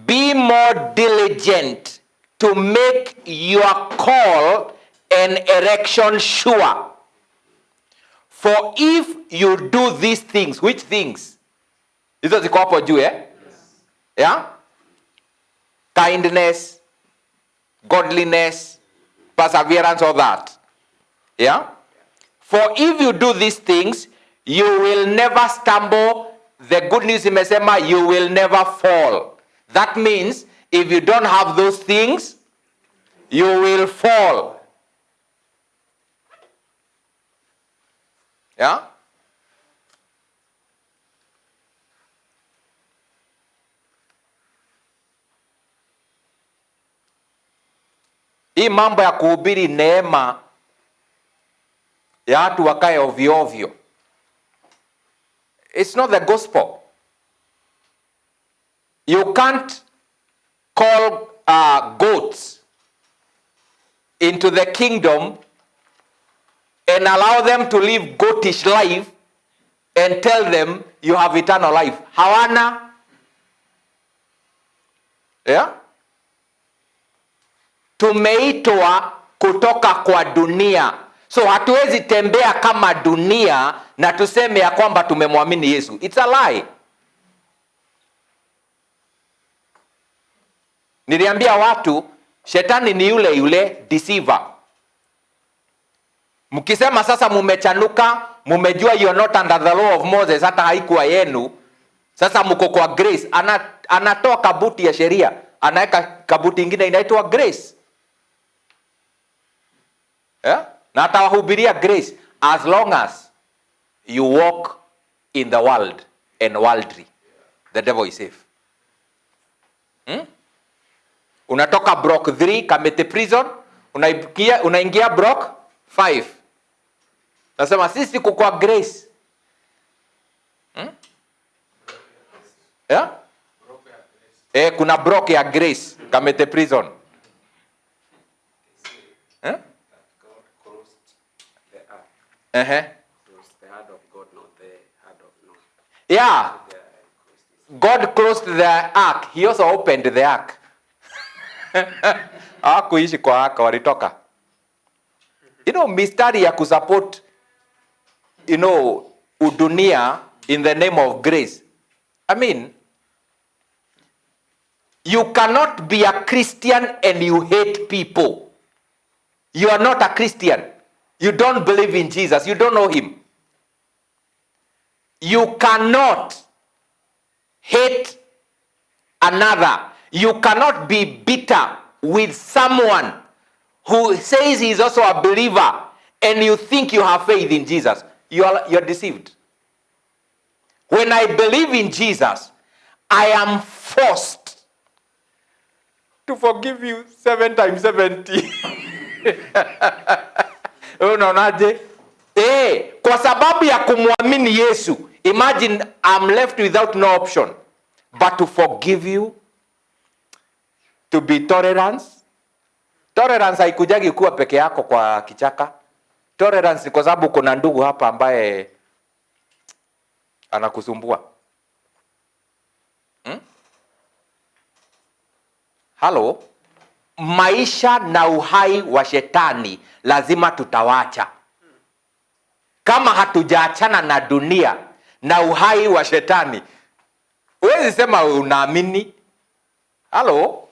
be more diligent to make your call and election sure. For if you do these things, which things? Hizo ziko hapo juu, eh? Yeah? Kindness, godliness, perseverance, all that. Yeah? For if you do these things, you will never stumble. The good news imesema, you will never fall. That means, if you don't have those things, you will fall. Yeah? Hii mambo ya kuhubiri neema ya watu wakae ovyo ovyo, it's not the gospel. You can't call goats into the kingdom and allow them to live goatish life and tell them you have eternal life. Hawana. Yeah? Tumeitwa kutoka kwa dunia. So hatuwezi tembea kama dunia na tuseme ya kwamba tumemwamini Yesu. It's a lie. Niliambia watu shetani ni yule yule deceiver. Mkisema sasa mumechanuka, mumejua you're not under the law of Moses, hata haikuwa yenu. Sasa mko kwa grace. Anatoa kabuti ya sheria, anaweka kabuti ingine inaitwa grace. Yeah? Na atawahubiria grace as long as you walk in the world and worldly. The devil is safe. Unatoka block 3 Kamete prison, unaingia block 5. Nasema sisi kwa grace. Yeah? Kuna block ya grace Kamete prison. It was the hand of God, not the hand of Noah. Yeah. God closed the ark. He also opened the ark. Hawakuishi kwa ark, walitoka. Mistari ya kusupport, udunia in the name of grace. I mean, you cannot be a Christian and you hate people. You are not a Christian. You don't believe in Jesus. You don't know him. You cannot hate another. You cannot be bitter with someone who says he is also a believer and you think you have faith in Jesus. You're deceived. When I believe in Jesus, I am forced to forgive you 7 times 70. Unaonaje? Kwa sababu ya kumwamini Yesu, imagine I'm left without no option but to forgive you, to be tolerance. Tolerance haikujagi kuwa peke yako kwa kichaka. Tolerance ni kwa sababu kuna ndugu hapa ambaye anakusumbua. Halo, maisha na uhai wa shetani lazima tutawacha. Kama hatujaachana na dunia na uhai wa shetani, huwezi sema unaamini. Halo,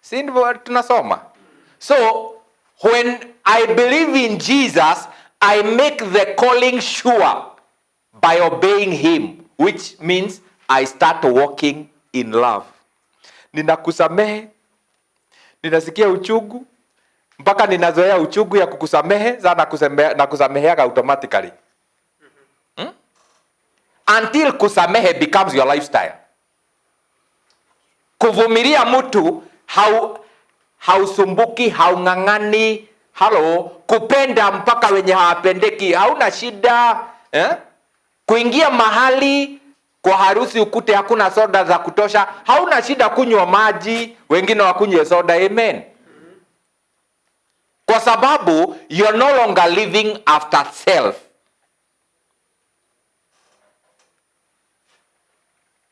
si ndivyo tunasoma? So when I believe in Jesus, I make the calling sure by obeying him, which means I start walking in love. Ninakusamehe, ninasikia uchungu, mpaka ninazoea uchungu ya kukusamehe, sana na kusameheaga automatically. Until kusamehe becomes your lifestyle. Kuvumilia mtu hausumbuki, haung'ang'ani. Halo, kupenda mpaka wenye hawapendeki, hauna shida. Kuingia mahali kwa harusi ukute hakuna soda za kutosha, hauna shida kunywa maji, wengine wakunywe soda. Amen. Kwa sababu you're no longer living after self.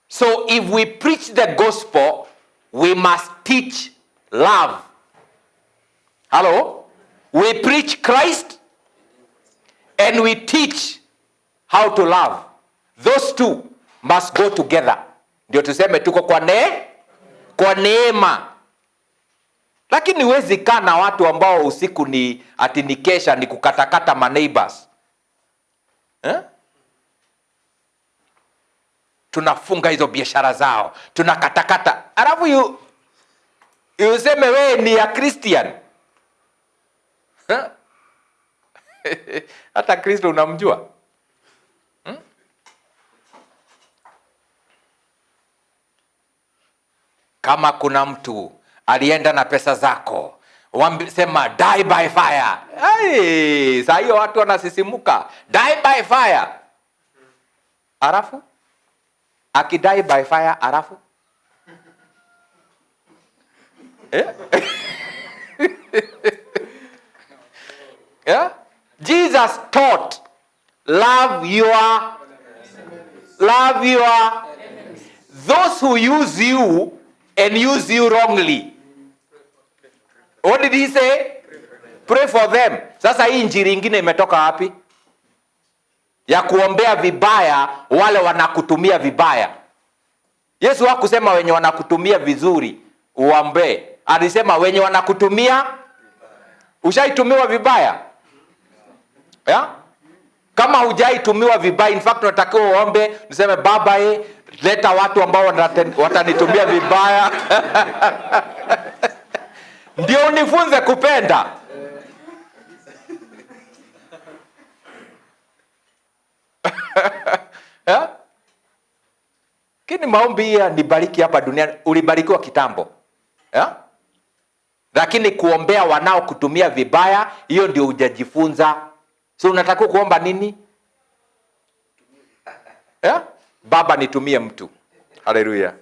So if we preach the gospel, we must teach love. Hello? We preach Christ and we teach how to love. Those two must go together. Ndio tuseme tuko kwa neema. Lakini huwezi kaa na watu ambao usiku ni ati ni kesha ni kukatakata ma neighbors. Tunafunga hizo biashara zao, tunakatakata. Alafu useme wewe ni ya Christian. Hata Kristo unamjua? Kama kuna mtu alienda na pesa zako, sema die by fire. Hey, saa hiyo watu wanasisimuka. Die by fire. Alafu akidai by fire, alafu yeah? Jesus taught love your those who use you and use you wrongly. What did he say? Pray for them. Sasa hii injili ingine imetoka wapi? Ya kuombea vibaya wale wanakutumia vibaya. Yesu hakusema wenye wanakutumia vizuri uombee. Alisema wenye wanakutumia. Ushaitumiwa vibaya? Yeah? Kama hujaitumiwa vibaya, in fact unatakiwa uombe, niseme Baba leta watu ambao watanitumia vibaya. Ndio unifunze kupenda. Yeah? Kini maombi ya nibariki hapa duniani, ulibarikiwa kitambo. Yeah? Lakini kuombea wanao kutumia vibaya, hiyo ndio hujajifunza. So unatakiwa kuomba nini? Yeah? Baba nitumie mtu. Haleluya.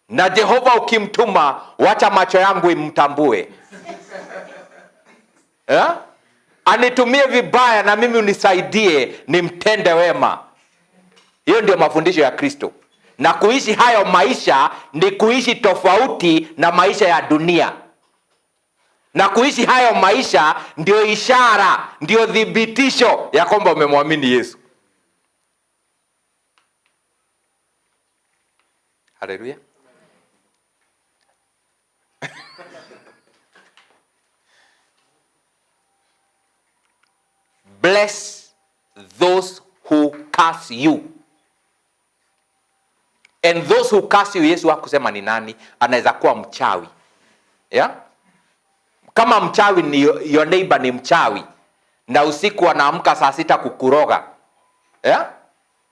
Na Jehova ukimtuma, wacha macho yangu imtambue. Yeah? Anitumie vibaya na mimi unisaidie nimtende wema. Hiyo ndio mafundisho ya Kristo. Na kuishi hayo maisha ni kuishi tofauti na maisha ya dunia. Na kuishi hayo maisha ndio ishara, ndio thibitisho ya kwamba umemwamini Yesu. Haleluya. Bless those who curse you. And those who curse you, Yesu hakusema ni nani. Anaweza kuwa mchawi. Yeah? Kama mchawi ni your neighbor ni mchawi, na usiku anaamka saa 6 kukuroga. Yeah?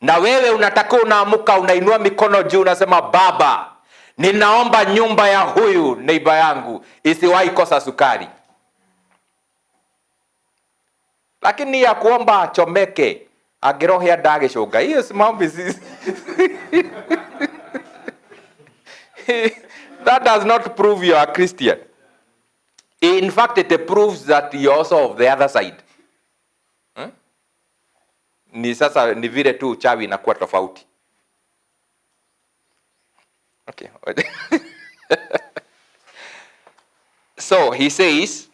Na wewe unataka unaamka unainua mikono juu unasema Baba, ninaomba nyumba ya huyu neighbor yangu isiwahi kosa sukari. Lakini ya kuomba chomeke agirohia dage shoga, hiyo si maombi. That does not prove you are a Christian. In fact, it proves that you're also of the other side. Ni sasa ni vile tu uchawi inakuwa tofauti. Okay. So he says,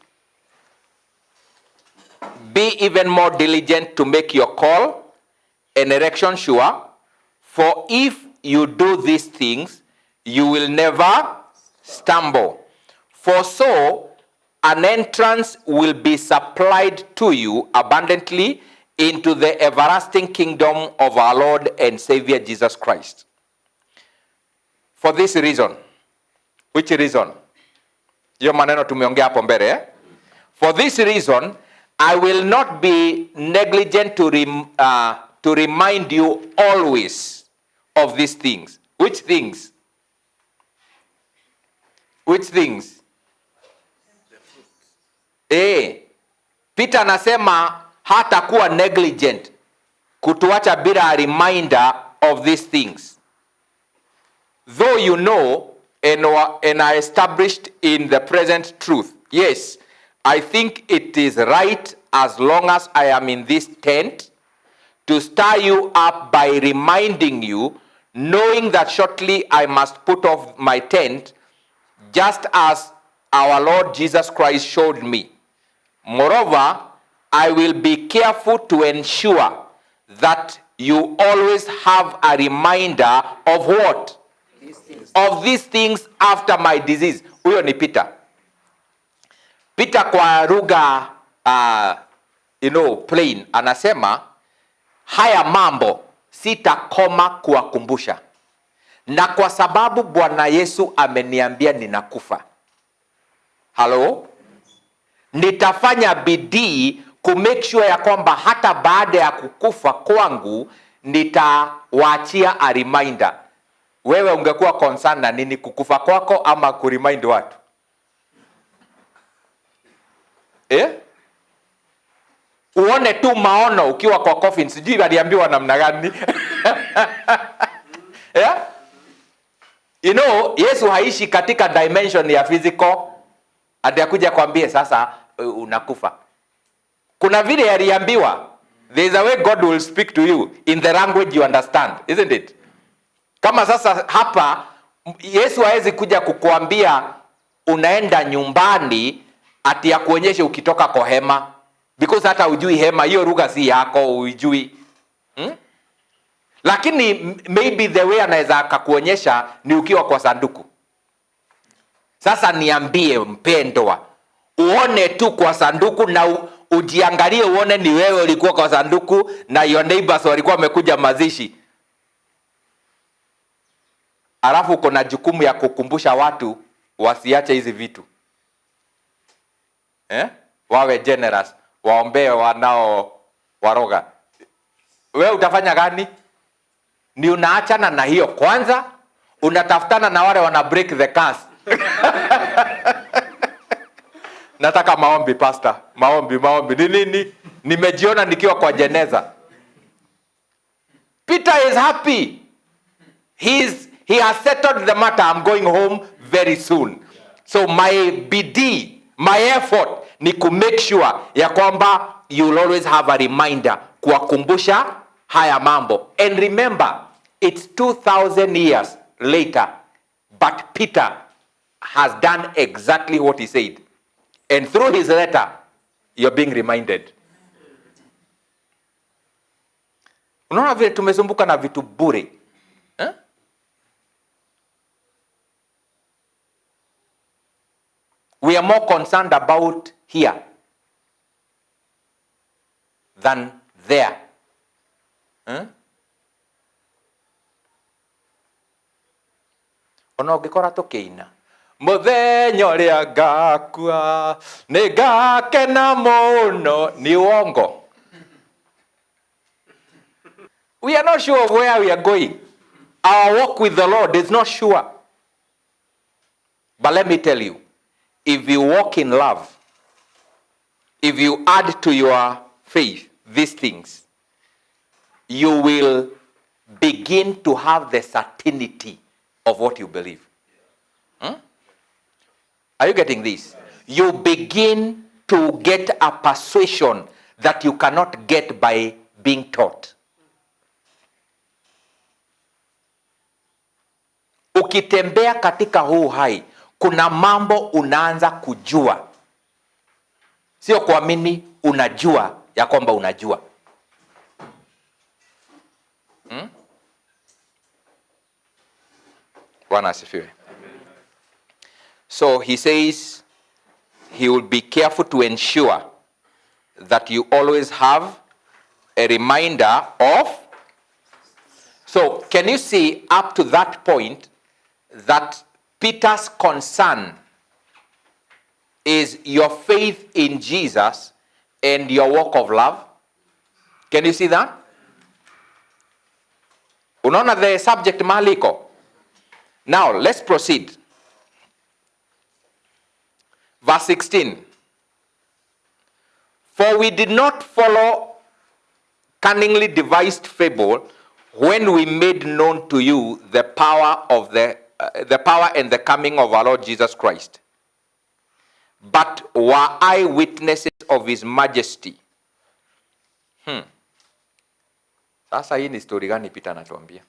be even more diligent to make your call and election sure, for if you do these things, you will never stumble. For so an entrance will be supplied to you abundantly into the everlasting kingdom of our Lord and Savior Jesus Christ. For this reason. Which reason? Hiyo maneno tumeongea hapo mbele, eh? For this reason, I will not be negligent to remind you always of these things. Which things? Which things? Peter anasema hatakuwa negligent kutuacha bila a reminder of these things. Though you know and are established in the present truth. Yes, I think it is right, as long as I am in this tent, to stir you up by reminding you, knowing that shortly I must put off my tent, just as our Lord Jesus Christ showed me. Moreover, I will be careful to ensure that you always have a reminder of what? Of these things after my disease. Huyo ni Peter. Peter kwa lugha plain anasema haya mambo sitakoma kuwakumbusha, na kwa sababu Bwana Yesu ameniambia ninakufa, nitafanya bidii ku make sure ya kwamba hata baada ya kukufa kwangu nitawaachia a reminder. Wewe ungekuwa concerned na nini, kukufa kwako ama kuremind watu? Uone tu maono ukiwa kwa coffin, sijui waliambiwa namna gani. Yeah? Yesu haishi katika dimension ya physical hadi akuja kwambie sasa unakufa. Kuna vile aliambiwa, there is a way God will speak to you in the language you understand, isn't it? Kama sasa hapa Yesu hawezi kuja kukuambia unaenda nyumbani ati ya kuonyesha ukitoka kwa hema, because hata ujui hema, hiyo lugha si yako, ujui. Lakini maybe the way anaweza akakuonyesha ni ukiwa kwa sanduku. Sasa niambie mpendwa, uone tu kwa sanduku na ujiangalie uone ni wewe ulikuwa kwa sanduku na your neighbors walikuwa wamekuja mazishi. Alafu uko na jukumu ya kukumbusha watu wasiache hizi vitu. Wawe generous, waombee wanao waroga. Wewe utafanya gani? Ni unaachana na hiyo kwanza, unatafutana na wale wana break the curse. Nataka maombi pastor, maombi. Ni nini? Nimejiona nikiwa kwa jeneza. Peter is happy. He has settled the matter. I'm going home very soon. So my bidii, my effort ni ku make sure ya kwamba you'll always have a reminder, kuwakumbusha haya mambo. And remember, it's 2000 years later, but Peter has done exactly what he said. And through his letter, you're being reminded. Unaona vile tumezunguka na vitu bure. We are more concerned about here than there. Ona ungikora tukiina muthenya uria ngakua ni ngakena muno, ni uongo. We are not sure of where we are going. Our walk with the Lord is not sure. But let me tell you, if you walk in love, if you add to your faith these things, you will begin to have the certainty of what you believe. Are you getting this? You begin to get a persuasion that you cannot get by being taught. ukitembea katika huu hai, kuna mambo unaanza kujua, sio kuamini, unajua ya kwamba unajua. Bwana asifiwe. So he says he will be careful to ensure that you always have a reminder of. So can you see up to that point that Peter's concern is your faith in Jesus and your walk of love? Can you see that? Unaona the subject mahali iko? Now let's proceed. Verse 16. For we did not follow cunningly devised fable when we made known to you the power of the power and the coming of our Lord Jesus Christ, but were eyewitnesses of his majesty. Sasa hii ni story gani Peter anatuambia?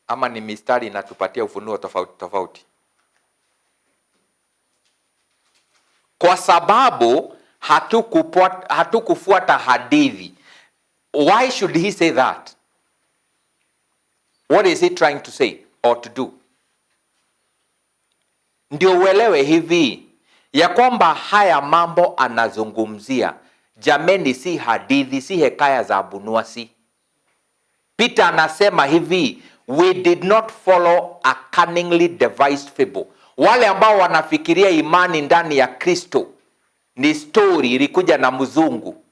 Ama ni mistari inatupatia ufunuo tofauti tofauti? Kwa sababu hatukufuata hadithi. Why should he say that? What is he trying to say or to do? Ndio uelewe hivi ya kwamba haya mambo anazungumzia, jameni, si hadithi, si hekaya za Abunuwasi. Peter anasema hivi, we did not follow a cunningly devised fable. Wale ambao wanafikiria imani ndani ya Kristo ni story ilikuja na mzungu,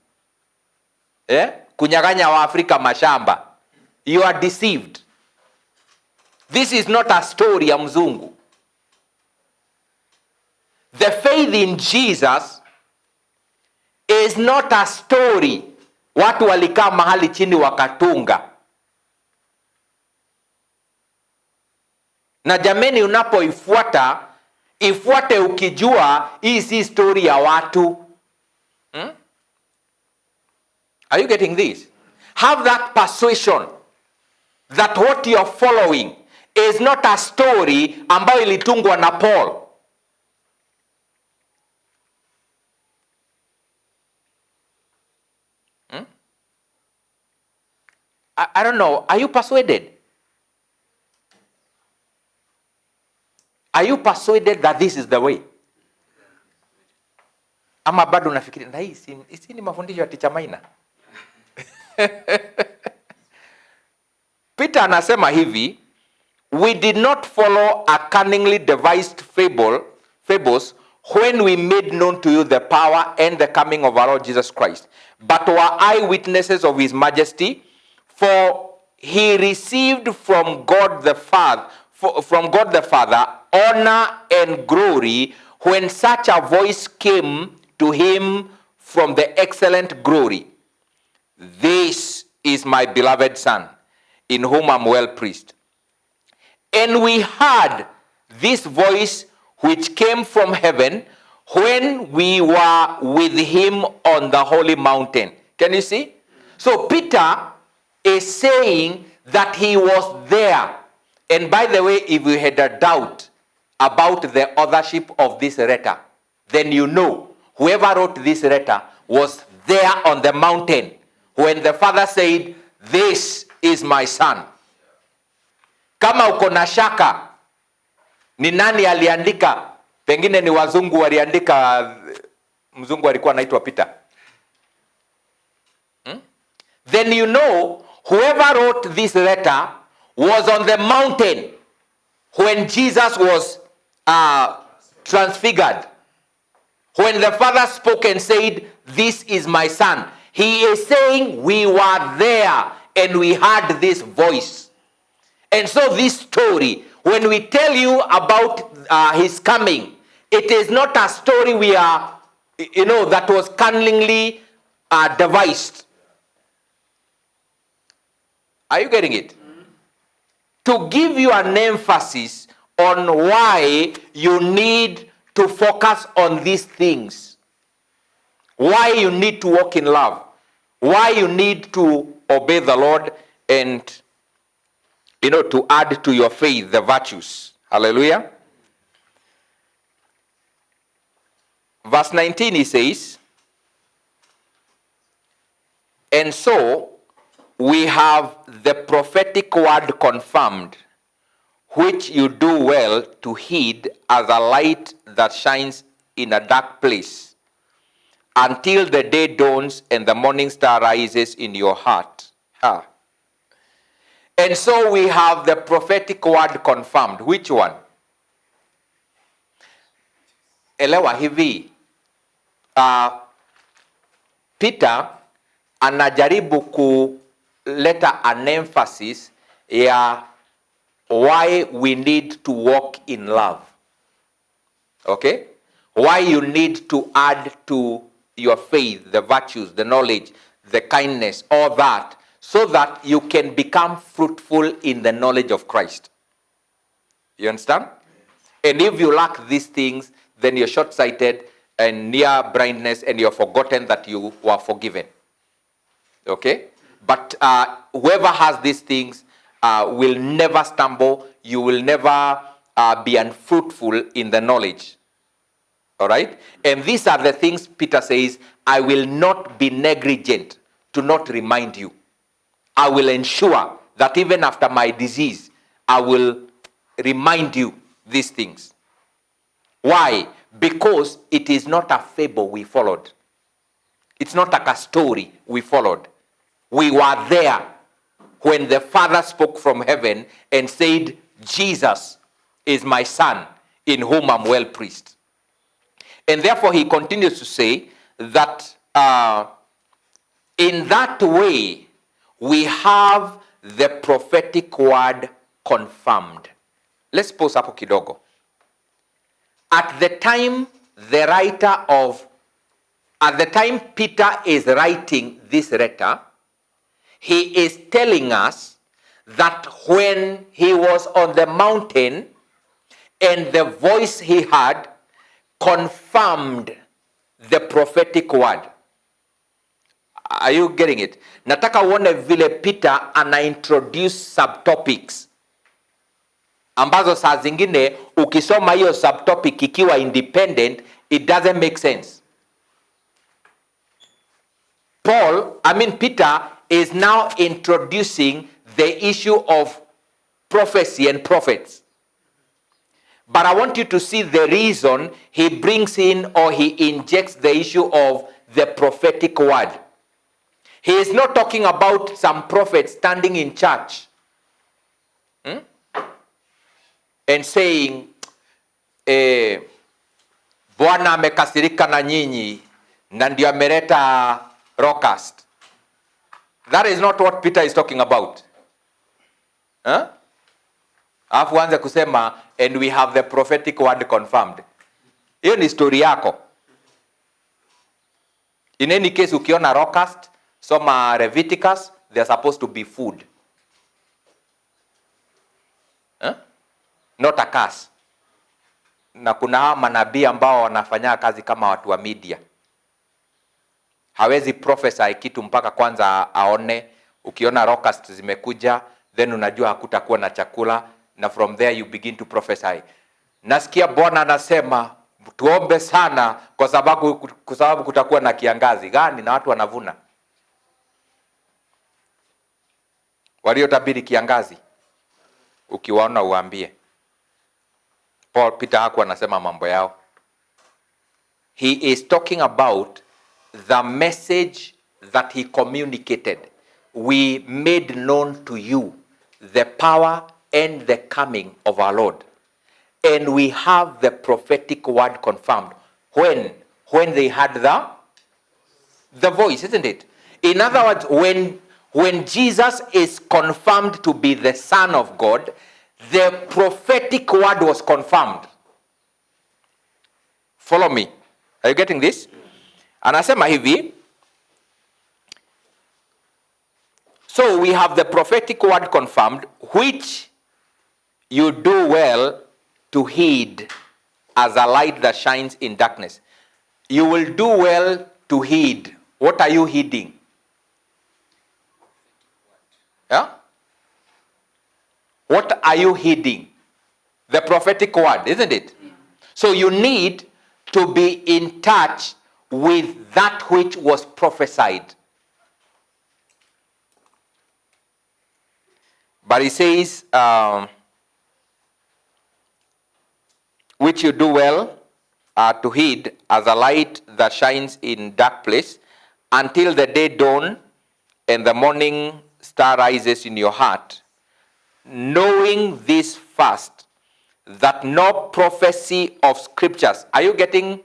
kunyaganya wa Afrika mashamba, you are deceived. This is not a story ya mzungu. The faith in Jesus is not a story watu walikaa mahali chini wakatunga. Na jameni, unapoifuata ifuate ukijua hii si story ya watu. Are you getting this? Have that persuasion that what you are following is not a story ambayo ilitungwa na Paul. I don't know. Are you persuaded? Are you persuaded that this is the way? Ama bado unafikiri na hii ni mafundisho ya Teacher Maina? Peter anasema hivi, we did not follow a cunningly devised fables when we made known to you the power and the coming of our Lord Jesus Christ, but were eyewitnesses of his majesty. For he received from God the Father, honor and glory when such a voice came to him from the excellent glory. This is my beloved Son, in whom I'm well pleased. And we heard this voice which came from heaven when we were with him on the holy mountain. Can you see? So Peter is saying that he was there. And by the way, if you had a doubt about the authorship of this letter, then you know whoever wrote this letter was there on the mountain when the Father said, this is my Son. Kama uko na shaka ni nani aliandika, pengine ni wazungu waliandika, mzungu alikuwa anaitwa Peter, then you know whoever wrote this letter was on the mountain when Jesus was transfigured. When the Father spoke and said, this is my Son. He is saying we were there and we heard this voice. And so this story, when we tell you about his coming, it is not a story that was cunningly devised. Are you getting it? To give you an emphasis on why you need to focus on these things, why you need to walk in love, why you need to obey the Lord and to add to your faith the virtues. Hallelujah. Verse 19, he says, and so we have the prophetic word confirmed, which you do well to heed as a light that shines in a dark place, until the day dawns and the morning star rises in your heart. And so we have the prophetic word confirmed. Which one? Elewa hivi, Peter anajaribu kuleta an emphasis ya why we need to walk in love. Okay? Why you need to add to your faith the virtues, the knowledge, the kindness, all that, so that you can become fruitful in the knowledge of Christ. You understand? And if you lack these things, then you're short-sighted and near blindness, and you're forgotten that you were forgiven. Okay? But whoever has these things will never stumble. You will never be unfruitful in the knowledge. All right? And these are the things Peter says, I will not be negligent to not remind you. I will ensure that even after my disease, I will remind you these things. Why? Because it is not a fable we followed. It's not like a story we followed. We were there when the Father spoke from heaven and said, Jesus is my son in whom I'm well pleased. And therefore he continues to say that in that way we have the prophetic word confirmed. Let's pause hapo kidogo. At the time Peter is writing this letter, he is telling us that when he was on the mountain and the voice he heard confirmed the prophetic word. Are you getting it? Nataka uone vile Peter anaintroduce subtopics ambazo saa zingine ukisoma hiyo subtopic ikiwa independent, it doesn't make sense. Peter is now introducing the issue of prophecy and prophets. But I want you to see the reason he brings in or he injects the issue of the prophetic word. He is not talking about some prophet standing in church and saying, Bwana amekasirika na nyinyi na ndio ameleta locust. That is not what Peter is talking about. Alafu anze kusema, and we have the prophetic word confirmed. Hiyo ni story yako. In any case, ukiona locust, soma Leviticus, they are supposed to be food. Not a curse. Na kuna manabii ambao wanafanya kazi kama watu wa media. Hawezi prophesy kitu mpaka kwanza aone. Ukiona locust zimekuja, then unajua hakutakuwa na chakula, na from there you begin to prophesy. Nasikia Bwana anasema tuombe sana kwa sababu kutakuwa na kiangazi. Gani na watu wanavuna? Waliotabiri kiangazi, ukiwaona uambie. Peter hakuwa anasema mambo yao. He is talking about the message that he communicated. We made known to you the power and the coming of our Lord. And we have the prophetic word confirmed. When they had the voice, isn't it? In other words, when Jesus is confirmed to be the Son of God, the prophetic word was confirmed. Follow me. Are you getting this? Anasema hivi. So we have the prophetic word confirmed, which you do well to heed as a light that shines in darkness. You will do well to heed. What are you heeding? Yeah? What are you heeding? The prophetic word, isn't it? Yeah. So you need to be in touch with that which was prophesied. But he says, which you do well to heed as a light that shines in dark place, until the day dawn and the morning star rises in your heart, knowing this first, that no prophecy of scriptures. Are you getting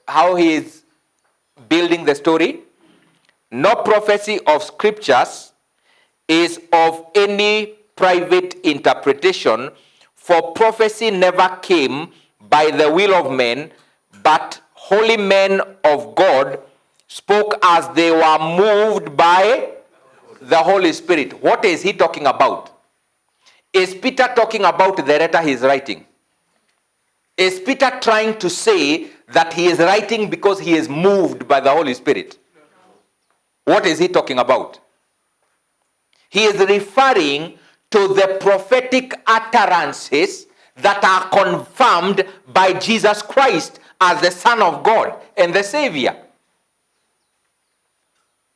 how he is building the story? No prophecy of scriptures is of any private interpretation, for prophecy never came by the will of men, but holy men of God spoke as they were moved by the Holy Spirit. What is he talking about? Is Peter talking about the letter he is writing? Is Peter trying to say that he is writing because he is moved by the Holy Spirit? What is he talking about? He is referring to the prophetic utterances that are confirmed by Jesus Christ as the Son of God and the Savior.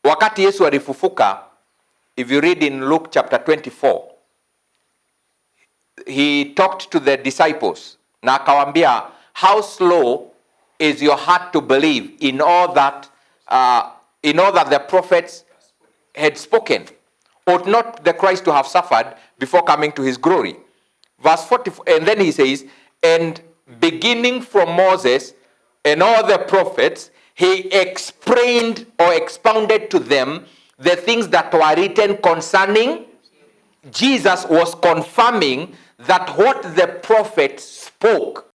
Wakati Yesu alifufuka, if you read in Luke chapter 24, he talked to the disciples na akawambia, how slow is your heart to believe in all that the prophets had spoken? Ought not the Christ to have suffered before coming to his glory? Verse 44, and then he says, and beginning from Moses and all the prophets, he explained or expounded to them the things that were written concerning Jesus. Was confirming that what the prophets spoke,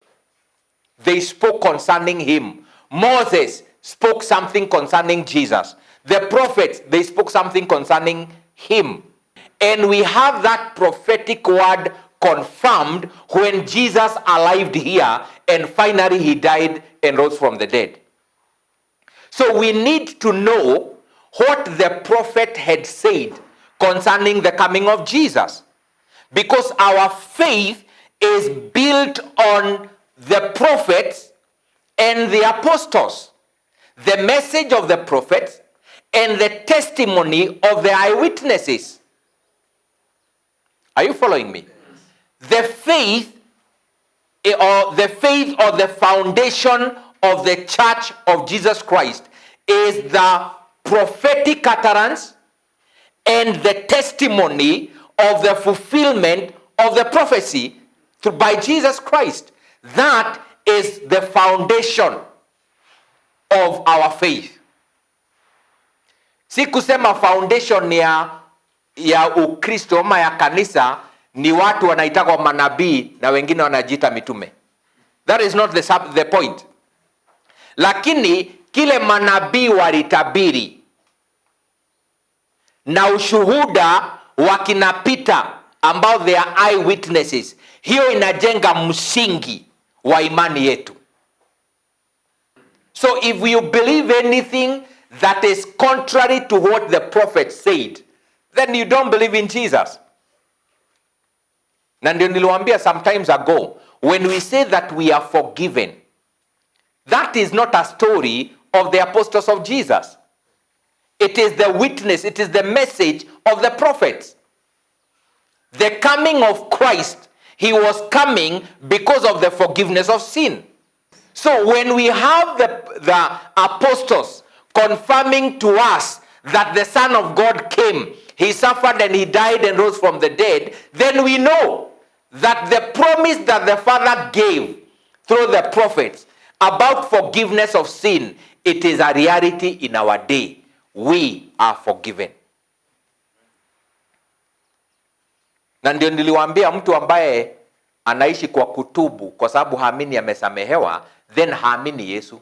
they spoke concerning him. Moses spoke something concerning Jesus. The prophets, they spoke something concerning him. And we have that prophetic word confirmed when Jesus arrived here and finally he died and rose from the dead. So we need to know what the prophet had said concerning the coming of Jesus, because our faith is built on the prophets and the apostles, the message of the prophets and the testimony of the eyewitnesses. Are you following me? The faith or the foundation of the church of Jesus Christ is the prophetic utterance and the testimony of the fulfillment of the prophecy by Jesus Christ. That is the foundation of our faith. Si kusema foundation ya Ukristo ama ya kanisa ni watu wanaitwa manabii na wengine wanajiita mitume. That is not the point. Lakini kile manabii walitabiri na ushuhuda wa kina Peter ambao they are eyewitnesses, hiyo inajenga msingi wa imani yetu. So if you believe anything that is contrary to what the prophet said, then you don't believe in Jesus. Na ndio niliwaambia sometimes ago, when we say that we are forgiven, that is not a story of the apostles of Jesus. It is the witness, it is the message of the prophets. The coming of Christ, he was coming because of the forgiveness of sin. So when we have the apostles confirming to us that the Son of God came, he suffered and he died and rose from the dead, then we know that the promise that the Father gave through the prophets about forgiveness of sin, it is a reality in our day. We are forgiven. Na ndio niliwaambia mtu ambaye anaishi kwa kutubu kwa sababu haamini amesamehewa, then haamini Yesu.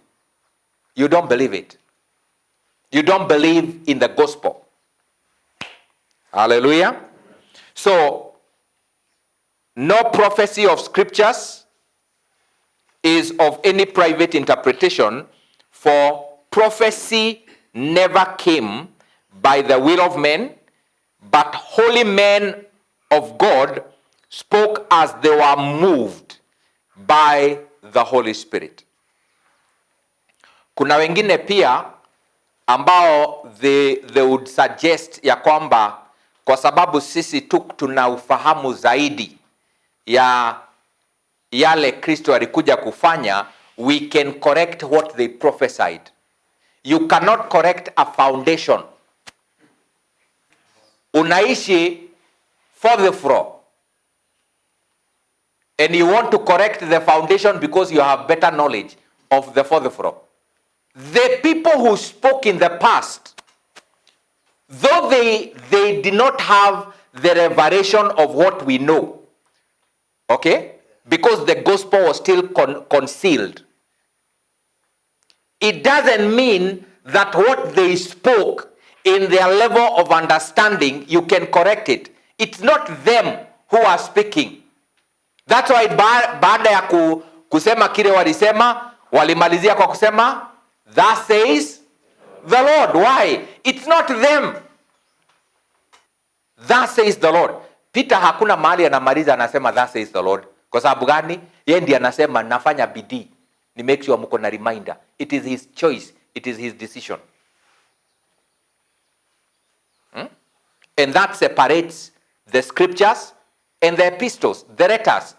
You don't believe it. You don't believe in the gospel. Hallelujah. So, no prophecy of scriptures is of any private interpretation, for prophecy never came by the will of men, but holy men of God spoke as they were moved by the Holy Spirit. Kuna wengine pia ambao they would suggest ya kwamba kwa sababu sisi tu tuna ufahamu zaidi ya yale Kristo alikuja kufanya, we can correct what they prophesied. You cannot correct a foundation. Unaishi fourth floor and you want to correct the foundation because you have better knowledge of the fourth floor. The people who spoke in the past, though they did not have the revelation of what we know, okay, because the gospel was still concealed, it doesn't mean that what they spoke in their level of understanding, you can correct it. It's not them who are speaking. That's why baada ya kusema kile walisema, walimalizia kwa kusema thus says the Lord. Why? It's not them. Thus says the Lord. Peter hakuna mahali anamaliza anasema thus says the Lord. Kwa sababu gani? Yeye ndiye anasema nafanya bidii ni make sure mko na reminder. It is his choice. It is his decision. And that separates the scriptures and the epistles, the letters.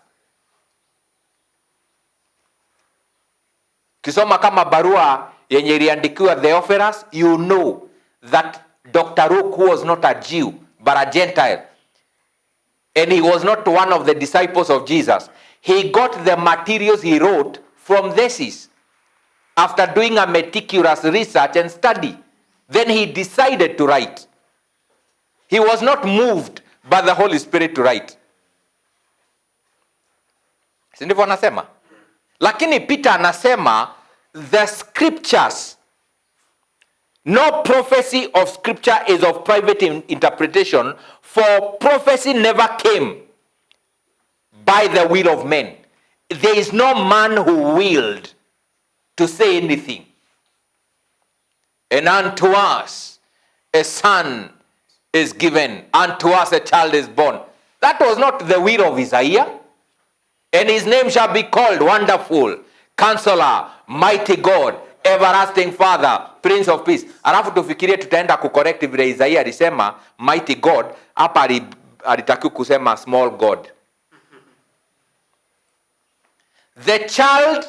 Kisoma kama barua yenye iliandikiwa Theophilus, you know that Dr. Luke was not a Jew but a Gentile, and he was not one of the disciples of Jesus. He got the materials he wrote from Thesis after doing a meticulous research and study. Then he decided to write. He was not moved by the Holy Spirit to write. Si ndivyo anasema? Lakini Peter anasema the scriptures, no prophecy of scripture is of private interpretation, for prophecy never came by the will of men. There is no man who willed to say anything. And unto us a son is given, unto us a child is born. That was not the will of Isaiah. And his name shall be called Wonderful, Counselor, Mighty God, Everlasting Father, Prince of Peace. Alafu tufikirie tutaenda kucorrect vile Isaiah alisema Mighty God, hapa alitakiwa kusema Small God. The child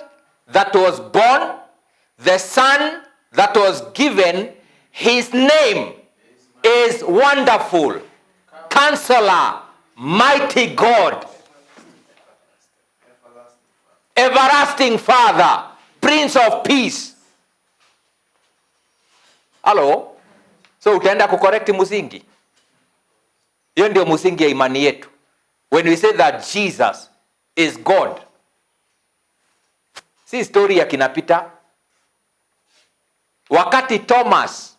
that was born, the son that was given, his name is Wonderful, Counselor, Mighty God, Everlasting Father, Prince of Peace. Hello? So utaenda kucorrect musingi. Hiyo ndio musingi ya imani yetu. When we say that Jesus is God. Si story ya kina Peter. Wakati Thomas